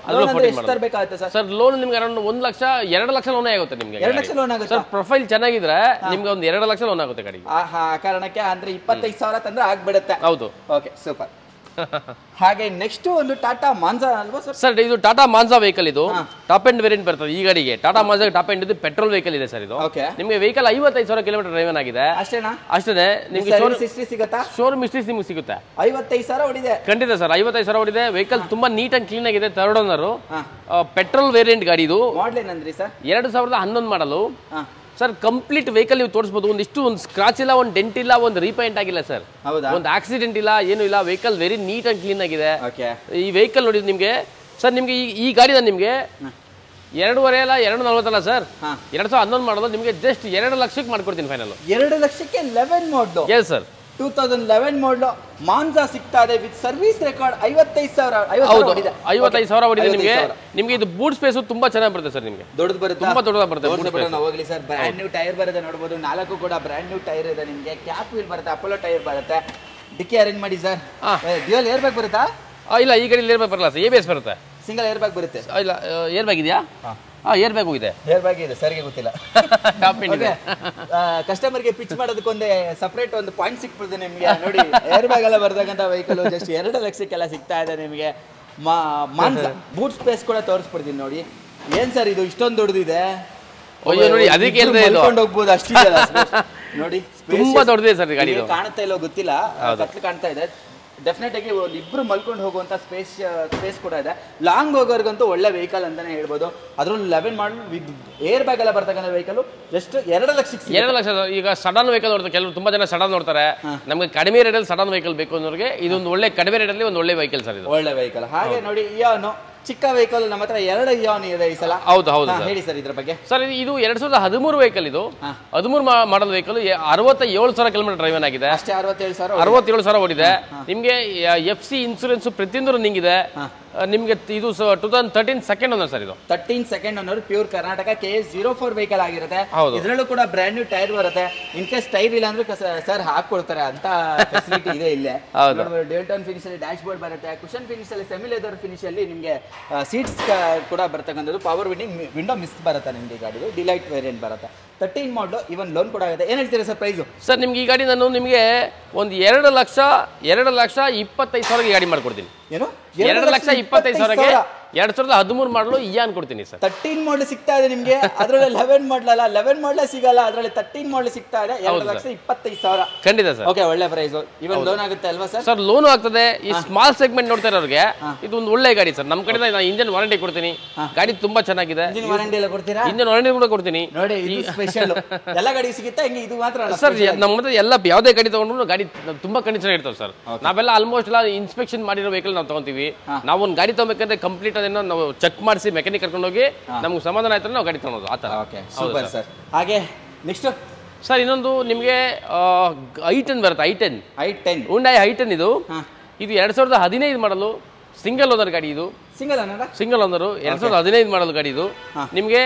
ಎಷ್ಟು ತರಬೇಕಾಗುತ್ತೆ ಸರ್? ಸರ್ ಲೋನ್ ನಿಮ್ಗೆ ಅರೌಂಡ್ 1 ಲಕ್ಷ 2 ಲಕ್ಷ ಲೋನ್ ಆಗುತ್ತೆ ನಿಮ್ಗೆ. 2 ಲಕ್ಷ ಲೋನ್ ಆಗುತ್ತೆ ಸರ್. ಪ್ರೊಫೈಲ್ ಚೆನ್ನಾಗಿದ್ರೆ ನಿಮ್ಗೆ ಒಂದು 2 ಲಕ್ಷ ಲೋನ್ ಆಗುತ್ತೆ ಗಾಡಿ. ಆ ಕಾರಣಕ್ಕೆ ಅಂದ್ರೆ 25,000 ತಂದ್ರೆ ಆಗ್ಬಿಡುತ್ತೆ. ಹೌದು. Okay, super. ಹಾಗೆ ನೆಕ್ಸ್ಟ್ ಒಂದು ಟಾಟಾ ಮಾನ್ಸಾ ಅಲ್ವಾ ಸರ್? ಸರ್ ಇದು ಟಾಟಾ ಮಾನ್ಸಾ ವೆಹಿಕಲ್. ಇದು ಟಾಪ್ ಎಂಡ್ ವೇರಿಯಂಟ್ ಬರ್ತದೆ ಈ ಗಾಡಿಗೆ. ಟಾಟಾ ಮಾನ್ಸಾ ಟಾಪ್ ಎಂಡ್ ಇದು ಪೆಟ್ರೋಲ್ ವೆಹಿಕಲ್ ಇದೆ ಸರ್. ಇದು ನಿಮಗೆ ವೆಹಿಕಲ್ 55,000 ಕಿಲೋಮೀಟರ್ ಡ್ರೈವನ್ ಆಗಿದೆ. ಅಷ್ಟೇ. ನಿಮಗೆ ಶೋರೂಮ್ ಹಿಸ್ಟ್ರಿ ನಿಮ್ಗೆ ಸಿಗುತ್ತೆ. 55,000 ಓಡಿದೆ. ಖಂಡಿತ ಸರ್, 55,000 ಓಡಿದೆ. ವೆಹಿಕಲ್ ತುಂಬಾ ನೀಟ್ ಅಂಡ್ ಕ್ಲೀನ್ ಆಗಿದೆ. ಥರ್ಡ್ ಓನರ್ ಪೆಟ್ರೋಲ್ ವೇರಿಯಂಟ್ ಗಾಡಿ ಇದು. ಮಾಡಲ್ ಏನಂದ್ರಿ ಸರ್? 2011 ಮಾಡಲು ಸರ್. ಕಂಪ್ಲೀಟ್ ವೆಹಿಕಲ್ ನೀವು ತೋರಿಸಬಹುದು. ಒಂದು ಸ್ಕ್ರಾಚ್ ಇಲ್ಲ, ಒಂದು ಡೆಂಟ್ ಇಲ್ಲ, ಒಂದು ರೀಪೇಂಟ್ ಆಗಿಲ್ಲ ಸರ್. ಒಂದು ಆಕ್ಸಿಡೆಂಟ್ ಇಲ್ಲ, ಏನು ಇಲ್ಲ. Vehicle very neat and clean ಆಗಿದೆ. ಈ ವೆಹಿಕಲ್ ನೋಡಿ ನಿಮ್ಗೆ ಸರ್. ನಿಮ್ಗೆ ಈ ಗಾಡಿನ ನಿಮ್ಗೆ 2.5 ಅಲ್ಲ 2.40 ಅಲ್ಲ ಸರ್. 2011 ಮಾಡೋದು ನಿಮ್ಗೆ ಜಸ್ಟ್ 2 ಲಕ್ಷಕ್ಕೆ ಮಾಡ್ಕೊಡ್ತೀನಿ ಫೈನಲ್. 2 ಲಕ್ಷಕ್ಕೆ 11 ಮಾಡಲು. Yes sir. 2011 ಮಾಡಲು ಮಾನ್ಸಾ ಸಿಗ್ತಾ ಇದೆ ವಿತ್ ಸರ್ವಿಸ್ ರೆಕಾರ್ಡ್ 55,000 55,000 ಹೊಡಿದೆ ನಿಮಗೆ ಇದು ಬೂಟ್ ಸ್ಪೇಸ್ ತುಂಬಾ ಚೆನ್ನಾಗಿ ಬರುತ್ತೆ ಸರ್ ನಿಮಗೆ ದೊಡ್ಡದು ಬರುತ್ತೆ ತುಂಬಾ ದೊಡ್ಡದಾಗಿ ಬರುತ್ತೆ ಹೋಗ್ಲಿ ಸರ್ ಬ್ರ್ಯಾಂಡ್ ನ್ಯೂ ಟೈರ್ ಬರುತ್ತೆ ನೋಡಬಹುದು 4 ಕೂಡ ಬ್ರ್ಯಾಂಡ್ ನ್ಯೂ ಟೈರ್ ಇದೆ ನಿಮಗೆ ಕ್ಯಾಪ್ ವೀಲ್ ಬರುತ್ತೆ ಅಪೋಲೋ ಟೈರ್ ಬರುತ್ತೆ ಡಿಕ್ಕಿ ಅರೇಂಜ್ ಮಾಡಿ ಸರ್ ಡ್ಯುಯಲ್ ಏರ್ ಬ್ಯಾಗ್ ಬರುತ್ತಾ ಇಲ್ಲ ಈ ಗಾಡಿ ಏರ್ ಬ್ಯಾಗ್ ಬರಲ್ಲ ಸರ್ ABS ಬರುತ್ತೆ ಸಿಂಗಲ್ ಏರ್ ಬ್ಯಾಗ್ ಬರುತ್ತೆ ಇಲ್ಲ ಏರ್ ಬ್ಯಾಗ್ ಇದೆಯಾ ಏರ್ ಬ್ಯಾಗ್ ಇದೆ ಏರ್ ಬ್ಯಾಗ್ ಇದೆ ಸರ್ಗೆ ಗೊತ್ತಿಲ್ಲ ಕಸ್ಟಮರ್ಗೆ ಪಿಚ್ ಮಾಡೋದಕ್ಕೊಂದೇ ಸಪರೇಟ್ ಒಂದು ಪಾಯಿಂಟ್ ಸಿಕ್ಬಿಡುತ್ತೆ ನಿಮಗೆ ನೋಡಿ ಏರ್ ಬ್ಯಾಗ್ ಎಲ್ಲ ಬರ್ತಕ್ಕಂಥ ವೆಹಿಕಲ್ ಜಸ್ಟ್ 2 ಲಕ್ಷಕ್ಕೆಲ್ಲ ಸಿಗ್ತಾ ಇದೆ ನಿಮಗೆ ಮಾನ್ಸಾ ಬೂಟ್ ಸ್ಪೇಸ್ ಕೂಡ ತೋರಿಸ್ಬಿಡ್ತೀನಿ ನೋಡಿ ಏನ್ ಸರ್ ಇದು ಇಷ್ಟೊಂದು ದೊಡ್ಡದಿದೆ ನೋಡಿ ಅದಕ್ಕೆ ಹೋಗ್ಬೋದು ಅಷ್ಟಿದೆ ನೋಡಿ ತುಂಬಾ ದೊಡ್ಡದಿದೆ ಸರ್ ಗಾಡಿ ಕಾಣುತ್ತಾ ಇಲ್ಲೋ ಗೊತ್ತಿಲ್ಲ ಕತ್ಲು ಕಾಣ್ತಾ ಇದೆ ಡೆಫಿನೆಟ್ ಆಗಿ ಇಬ್ರು ಮಲ್ಕೊಂಡು ಹೋಗುವಂತ ಸ್ಪೇಸ್ ಕೂಡ ಇದೆ ಲಾಂಗ್ ಹೋಗೋರ್ಗಂತೂ ಒಳ್ಳೆ ವೆಹಿಕಲ್ ಅಂತಾನೆ ಹೇಳ್ಬೋದು ಅದ್ರಲ್ಲಿ 11 ಮಾಡಲ್ ವಿತ್ ಏರ್ ಬ್ಯಾಗ್ ಎಲ್ಲ ಬರ್ತಕ್ಕಂಥ ವೆಹಿಕಲ್ ಜಸ್ಟ್ 2 ಲಕ್ಷ ಈಗ ಸಡನ್ ವೆಹಿಕಲ್ ನೋಡ್ತಾರೆ ಕೆಲವರು ತುಂಬಾ ಜನ ಸಡನ್ ನೋಡ್ತಾರೆ ನಮಗೆ ಕಡಿಮೆ ರೇಟಲ್ಲಿ ಸಡನ್ ವೆಹಿಕಲ್ ಬೇಕು ಅನ್ನೋರಿಗೆ ಇದೊಂದು ಒಳ್ಳೆ ಕಡಿಮೆ ರೇಟಲ್ಲಿ ಒಂದು ಒಳ್ಳೆ ವೆಹಿಕಲ್ ಸರ್ ಇದು ಒಳ್ಳೆ ವೆಹಿಕಲ್ ಹಾಗೆ ನೋಡಿ ಇಯಾನು ಚಿಕ್ಕ ವೆಹಿಕಲ್ ನಮ್ಮ ಹತ್ರ 2 ಇಯಾನ್ ಇದೆ ಈ ಸಲ ಹೌದು ಹೇಳಿ ಸರ್ ಇದ್ರ ಬಗ್ಗೆ ಸರ್ ಇದು 2013 ವೆಹಿಕಲ್ ಇದು 13 ಮಾಡಲ್ ವೆಹಿಕಲ್ 67,000 ಕಿಲೋಮೀಟರ್ ಡ್ರೈವನ್ ಆಗಿದೆ ಅಷ್ಟೇ 67,000 ಓಡಿದೆ ನಿಮಗೆ FC ಇನ್ಸೂರೆನ್ಸ್ ಪ್ರತಿಯೊಂದು ರನ್ನಿಂಗ್ ಇದೆ ನಿಮಗೆ ಇದು 2013 ಸೆಕೆಂಡ್ ಓನರ್ ಸರ್ ಇದು 13 second owner pure Karnataka KS04 vehicle ಆಗಿರುತ್ತೆ ಇದರಲ್ಲೂ ಕೂಡ ಬ್ರ್ಯಾಂಡ್ ನ್ಯೂ ಟೈರ್ ಬರುತ್ತೆ ಇನ್ ಕೇಸ್ ಟೈರ್ ಇಲ್ಲ ಅಂದ್ರೆ ಸರ್ ಹಾಕೊಡ್ತಾರೆ ಅಂತ ಫೆಸಿಲಿಟಿ ಇದೆ ಇಲ್ಲೇ ಡ್ಯೂಯಲ್ ಫಿನಿಶ್ ಅಲ್ಲಿ ಡ್ಯಾಶ್ ಬೋರ್ಡ್ ಬರುತ್ತೆ ಕುಶನ್ ಫಿನಿಶ್ ಅಲ್ಲಿ ಸೆಮಿ ಲೆದರ್ ಫಿನಿಶ್ ಅಲ್ಲಿ ನಿಮಗೆ ಸೀಟ್ಸ್ ಕೂಡ ಬರ್ತಕ್ಕಂಥದ್ದು ಪವರ್ ವಿಂಡೋ ಮಿಸ್ ಬರುತ್ತೆ ನಿಮಗೆ ಗಾಡಿದು ಡಿಲೈಟ್ ವೇರಿಯಂಟ್ ಬರುತ್ತೆ 13 ಮಾಡಲು ಇವನ್ ಲೋನ್ ಕೂಡ ಆಗುತ್ತೆ ಏನ್ ಹೇಳ್ತೀರಾ ಸರ್ ಪ್ರೈಸು ಸರ್ ನಿಮ್ಗೆ ಈ ಗಾಡಿ ನಾನು ನಿಮಗೆ ಒಂದು 2,25,000 ಗಾಡಿ ಮಾಡ್ಕೊಡ್ತೀನಿ ಏನು 2,25,000ಗೆ 2013 ಮಾಡಲು ಇಯಾನ್ ಕೊಡ್ತೀನಿ ಸರ್ 13 ಮಾಡಲ್ ಸಿಗ್ತಾ ಇದೆ ನಿಮಗೆ ಅದರಲ್ಲಿ 11 ಮಾಡಲ್ ಅಲ್ಲ 11 ಮಾಡಲ್ ಸಿಗಲ್ಲ ಅದರಲ್ಲಿ 13 ಮಾಡಲ್ ಸಿಗ್ತಾ ಇದೆ 2,25,000 ಖಂಡಿತ ಸರ್ ಓಕೆ ಒಳ್ಳೆ ಪ್ರೈಸ್ ಇವನ್ ಲೋನ್ ಆಗುತ್ತೆ ಅಲ್ವಾ ಸರ್ ಸರ್ ಲೋನ್ ಆಗ್ತದೆ ಈ ಸ್ಮಾಲ್ ಸೆಗ್ಮೆಂಟ್ ನೋಡ್ತಾ ಇರೋರಿಗೆ ಇದು ಒಂದು ಒಳ್ಳೆ ಗಾಡಿ ಸರ್ ನಮ್ಮ ಕಡೆಯಿಂದ ನಾನು ಇಂಜಿನ್ ವಾರಂಟಿ ಕೊಡ್ತೀನಿ ಗಾಡಿ ತುಂಬಾ ಚೆನ್ನಾಗಿದೆ ಇಂಜಿನ್ ವಾರಂಟಿ ಎಲ್ಲ ಕೊಡ್ತೀರಾ ಇಂಜಿನ್ ವಾರಂಟಿ ಕೂಡ ಕೊಡ್ತೀನಿ ನೋಡಿ ಇದು ಸ್ಪೆಷಲ್ ಎಲ್ಲ ಗಾಡಿ ಸಿಗುತ್ತೆ ಹಿಂಗೆ ಇದು ಮಾತ್ರ ಸರ್ ನಮ್ಮ ಹತ್ರ ಎಲ್ಲ ಯಾವುದೇ ಗಾಡಿ ತಗೊಂಡ್ರು ಗಾಡಿ ತುಂಬಾ ಕಂಡೀಷನ್ ಇರ್ತವೆ ಸರ್ ನಾವೆಲ್ಲ ಆಲ್ಮೋಸ್ಟ್ ಎಲ್ಲ ಇನ್ಸ್ಪೆಕ್ಷನ್ ಮಾಡಿರೋ ವೆಹಿಕಲ್ ನಾವು ತಗೊಂತೀವಿ ನಾವು ಒಂದು ಗಾಡಿ ತಗೋಬೇಕಂದ್ರೆ ಕಂಪ್ಲೀಟ್ ಅದನ್ನ ನಾವು ಚೆಕ್ ಮಾಡಿಸಿ ಮೆಕ್ಯಾನಿಕ್ ಕರ್ಕೊಂಡು ಹೋಗಿ ನಮ್ಗೆ ಸಮಾಧಾನ ಆಯ್ತು ನಾವು ಗಾಡಿ ತಗೊಳೋದು ಆ ಥರ ಓಕೆ ಸೂಪರ್ ಸರ್ ಹಾಗೆ ನೆಕ್ಸ್ಟ್ ಸರ್ ಇನ್ನೊಂದು ನಿಮಗೆ i10 ಬರುತ್ತೆ i10 ಹುಂಡೈ i10 ಇದು 2015 ಮಾಡಲು ಸಿಂಗಲ್ ಓನರ್ ಗಾಡಿ ಇದು ಸಿಂಗಲ್ ಓನರ್ 2015 ಮಾಡಲು ಗಾಡಿ ಇದು ನಿಮಗೆ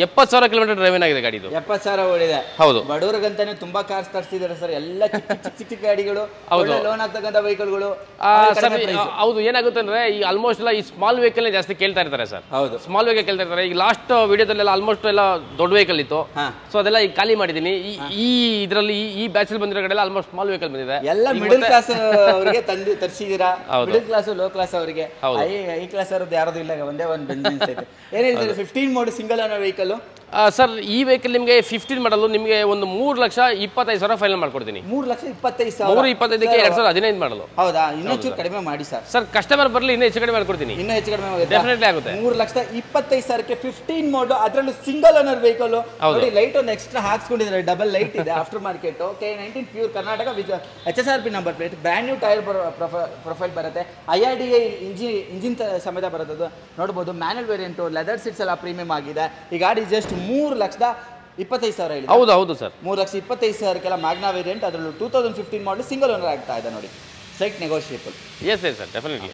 70,000 ಕಿಲೋಮೀಟರ್ ಡ್ರೈವನ್ ಆಗಿದೆ ಗಾಡಿ ಇದು 70,000 ಓಡಿದೆ ಹೌದು ಬಡವರಿಗಂತಾನೆ ತುಂಬಾ ಕಾರ್ಸ್ ತರಿಸಿದ್ದಾರೆ ಸರ್ ಎಲ್ಲ ಚಿಕ್ಕ ಗಾಡಿಗಳು ಲೋನ್ ಆಗ್ತಕ್ಕಂಥ ವೆಹಿಕಲ್ಗಳು ಹೌದು ಏನಾಗುತ್ತೆ ಅಂದ್ರೆ ಈ ಆಲ್ಮೋಸ್ಟ್ ಎಲ್ಲ ಈ ಸ್ಮಾಲ್ ವೆಹಿಕಲ್ ಜಾಸ್ತಿ ಕೇಳ್ತಾ ಇರ್ತಾರೆ ಸರ್ ಹೌದು ಸ್ಮಾಲ್ ವೆಹಿಕಲ್ ಕೇಳ್ತಾ ಇರ್ತಾರೆ ಈಗ ಲಾಸ್ಟ್ ವಿಡಿಯೋದಲ್ಲೆಲ್ಲ ಆಲ್ಮೋಸ್ಟ್ ಎಲ್ಲ ದೊಡ್ಡ ವೆಹಿಕಲ್ ಇತ್ತು ಸೊ ಅದೆಲ್ಲ ಈಗ ಖಾಲಿ ಮಾಡಿದೀನಿ ಈ ಇದರಲ್ಲಿ ಈ ಬ್ಯಾಚ್ ಅಲ್ಲಿ ಬಂದಿರೋ ಕಡೆ ಆಲ್ಮೋಸ್ಟ್ ಸ್ಮಾಲ್ ವೆಹಿಕಲ್ ಬಂದಿದೆ ಎಲ್ಲ ಮಿಡಲ್ ಕ್ಲಾಸ್ ಅವರಿಗೆ ತಂದು ತರಿಸಿದೀರಾ ಮಿಡಲ್ ಕ್ಲಾಸ್ ಲೋ ಕ್ಲಾಸ್ ಅವರಿಗೆ ಐ ಕ್ಲಾಸ್ ಅವ್ರದ್ದು ಯಾರದು ಇಲ್ಲ ಒಂದೇ ಒಂದು ಬೆಂಜಿನ್ಸ್ ಐತೆ ಏನ್ ಹೇಳ್ತಾರೆ 15 mode single owner vehicle sir ಈ ವೆಹಿಕಲ್ ನಿಮಗೆ 15 ಮಾಡಲು ನಿಮಗೆ ಒಂದು 3,25,000 ಫೈನಲ್ ಮಾಡ್ಕೊಡ್ತೀನಿ 3,25,000 3,25ಕ್ಕೆ 2015 ಮಾಡಲು ಹೌದಾ ಇನ್ನೊಂಚೂರು ಕಡಿಮೆ ಮಾಡಿ ಸರ್ ಕಸ್ಟಮರ್ ಬರಲಿ ಇನ್ನೂ ಹೆಚ್ಚು ಕಡಿಮೆ ಮಾಡ್ಕೊಡ್ತೀನಿ ಇನ್ನೂ ಹೆಚ್ಚು ಕಡಿಮೆ ಡೆಫಿನೆಟ್ಲಿ ಆಗುತ್ತೆ 3,25,000ಕ್ಕೆ 15 ಮೋಡ್ ಅದರಲ್ಲೂ ಸಿಂಗಲ್ ಓನರ್ ವೆಹಿಕಲ್ ನೋಡಿ ಲೈಟ್ ಒಂದು ಎಕ್ಸ್ಟ್ರಾ ಹಾಕ್ಸ್ಕೊಂಡಿದ್ದಾರೆ ಡಬಲ್ ಲೈಟ್ ಇದೆ after market K19 pure Karnataka with HSRP number plate brand new tyre profile ಬರುತ್ತೆ IRDA ಇಂಜಿನ್ ಸಮೇತ ಬರುತ್ತೆ ನೋಡಬಹುದು ಮ್ಯಾನುವಲ್ ವೇರಿಯಂಟ್ ಲೆದರ್ ಸೀಟ್ಸ್ ಎಲ್ಲ ಪ್ರೀಮಿಯಂ ಆಗಿದೆ ಈ ಗಾಡಿ ಜಸ್ಟ್ 3,25,000 ಹೇಳಿ ಹೌದು ಸರ್ 3,25,000 ಮ್ಯಾಗ್ನಾ ವೇರಿಯಂಟ್ ಅದರಲ್ಲೂ 2015 ಮಾಡಲ್ ಸಿಂಗಲ್ ಓನರ್ ಆಗ್ತಾ ಇದೆ ನೋಡಿ site negotiable yes sir definitely